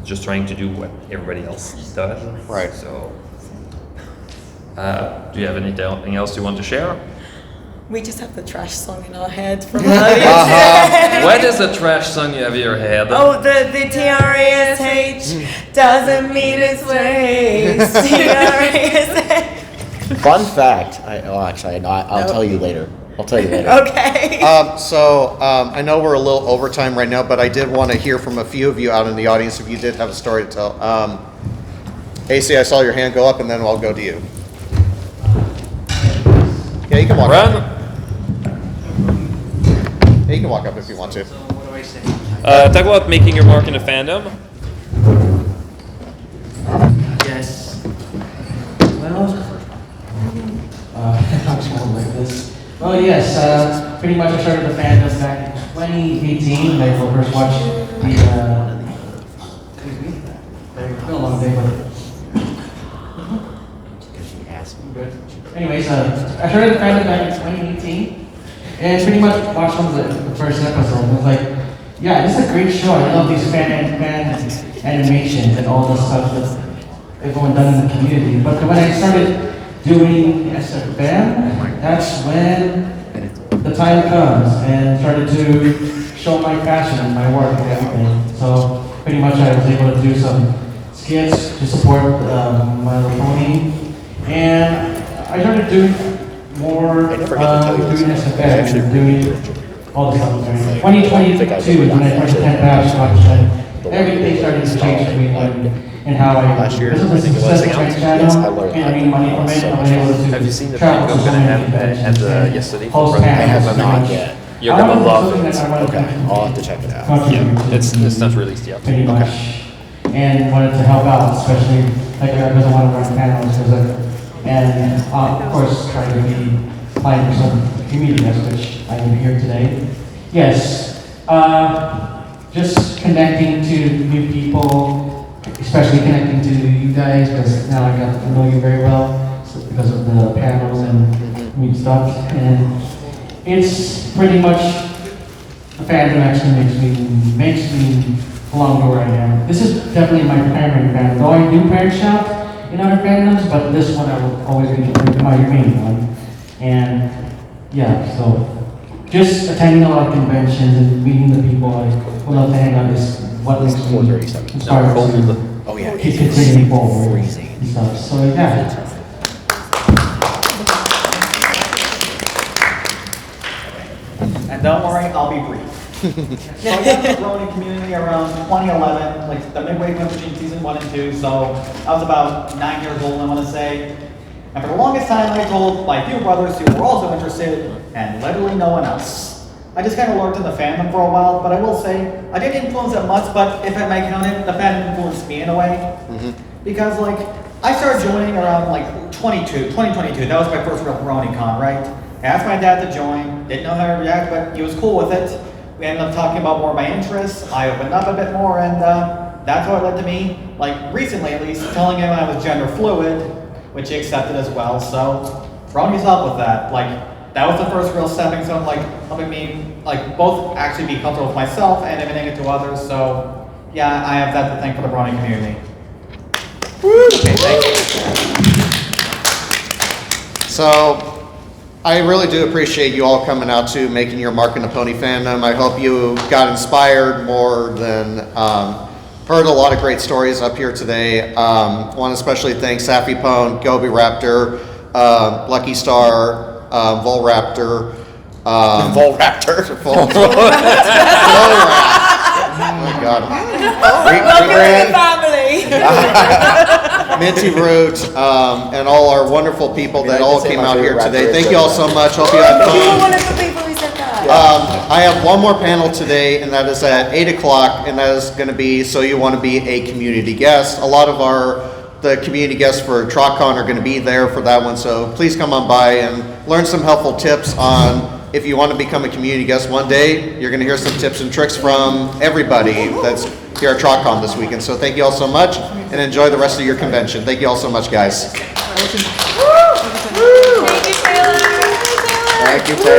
Just trying to do what everybody else does. Right. So, do you have anything else you want to share? We just have the trash song in our head from earlier. What is the trash song you have in your head? Oh, the TRASH doesn't mean it's waste. TRASH. Fun fact. I'll tell you later. I'll tell you later. Okay. So I know we're a little overtime right now, but I did want to hear from a few of you out in the audience if you did have a story to tell. AC, I saw your hand go up, and then I'll go to you. Yeah, you can walk Run. up. Yeah, you can walk up if you want to. What do I say? Talk about making your mark in the fandom. Yes. Well, I'm just going like this. Well, yes, pretty much I started the fandom back in 2018. When I first watched the, excuse me, it's been a long day, but. Good. Anyways, I started the fandom back in 2018, and pretty much watched some of the first episode. I was like, yeah, this is a great show. I love these fan animations and all the stuff that everyone done in the community. But when I started doing SFM, that's when the time comes and started to show my passion and my work and everything. So pretty much I was able to do some skits to support My Little Pony. And I started doing more doing SFM, doing all the stuff. 2022 is when I first had that, everything started to change for me and how I Last year, this I is think a it was, successful yes, I channel, learned and I made money from it. I was able to Have you seen the travel video I'm to gonna so have many at conventions and yesterday? host I panels, have pretty not much. yet. You're I gonna wanted love something it. that I wanted Okay, to I'll have to check it out. contribute to It's not released yet. pretty much, and wanted to help out, especially like because I want to run panels, and of course try to be applying for some community guests, which I am here today. Yes, just connecting to new people, especially connecting to you guys, because now I got to know you very well because of the panels and new stuff, and it's pretty much the fandom actually makes me belong to where I am. This is definitely my primary fandom, though I do branch out in other fandoms, but this one I will always be my main one. And yeah, so just attending a lot of conventions and meeting the people I would love to hang out is what makes me 4:37. inspired Oh yeah, to keep continuing forward and stuff. So yeah. And don't worry, I'll be brief. So I got in the growing community around 2011, like the midway point between season 1 and 2, so I was about 9 years old, I want to say. And for the longest time, I told my few brothers who were also interested, and literally no one else. I just kind of lurked in the fandom for a while, but I will say, I didn't influence it much, but if I may count it, the fandom influenced me in a way. Because like, I started joining around like 2022, that was my first real TrotCon, right? I asked my dad to join, didn't know how to react, but he was cool with it. We ended up talking about more of my interests, I opened up a bit more, and that's what led to me, like recently at least, telling him I was gender fluid, which he accepted as well, so Ronnie's helped with that. Like, that was the first real stepping stone, like, helping me, like, both actually be comfortable with myself and admitting it to others, so, yeah, I have that to thank for the Ronnie community. Okay, thank you. So, I really do appreciate you all coming out to making your mark in the pony fandom. I hope you got inspired more than heard a lot of great stories up here today. Want to especially thank Safi Pone, Gobi Raptor, Lucky Star, Volraptor. Volraptor. Volraptor. Oh my God. Welcome to the family. Minty Root, and all our wonderful people that all came out here today. Thank you all so much. Hope you had You were fun. one of the people who said that. I have one more panel today, and that is at 8 o'clock, and that is going to be So You Want to Be a Community Guest. A lot of the community guests for TrotCon are going to be there for that one, so please come on by and learn some helpful tips on if you want to become a community guest one day. You're going to hear some tips and tricks from everybody that's here at TrotCon this weekend. So thank you all so much, and enjoy the rest of your convention. Thank you all so much, guys. Thank you, Taylor. Thank you, Taylor.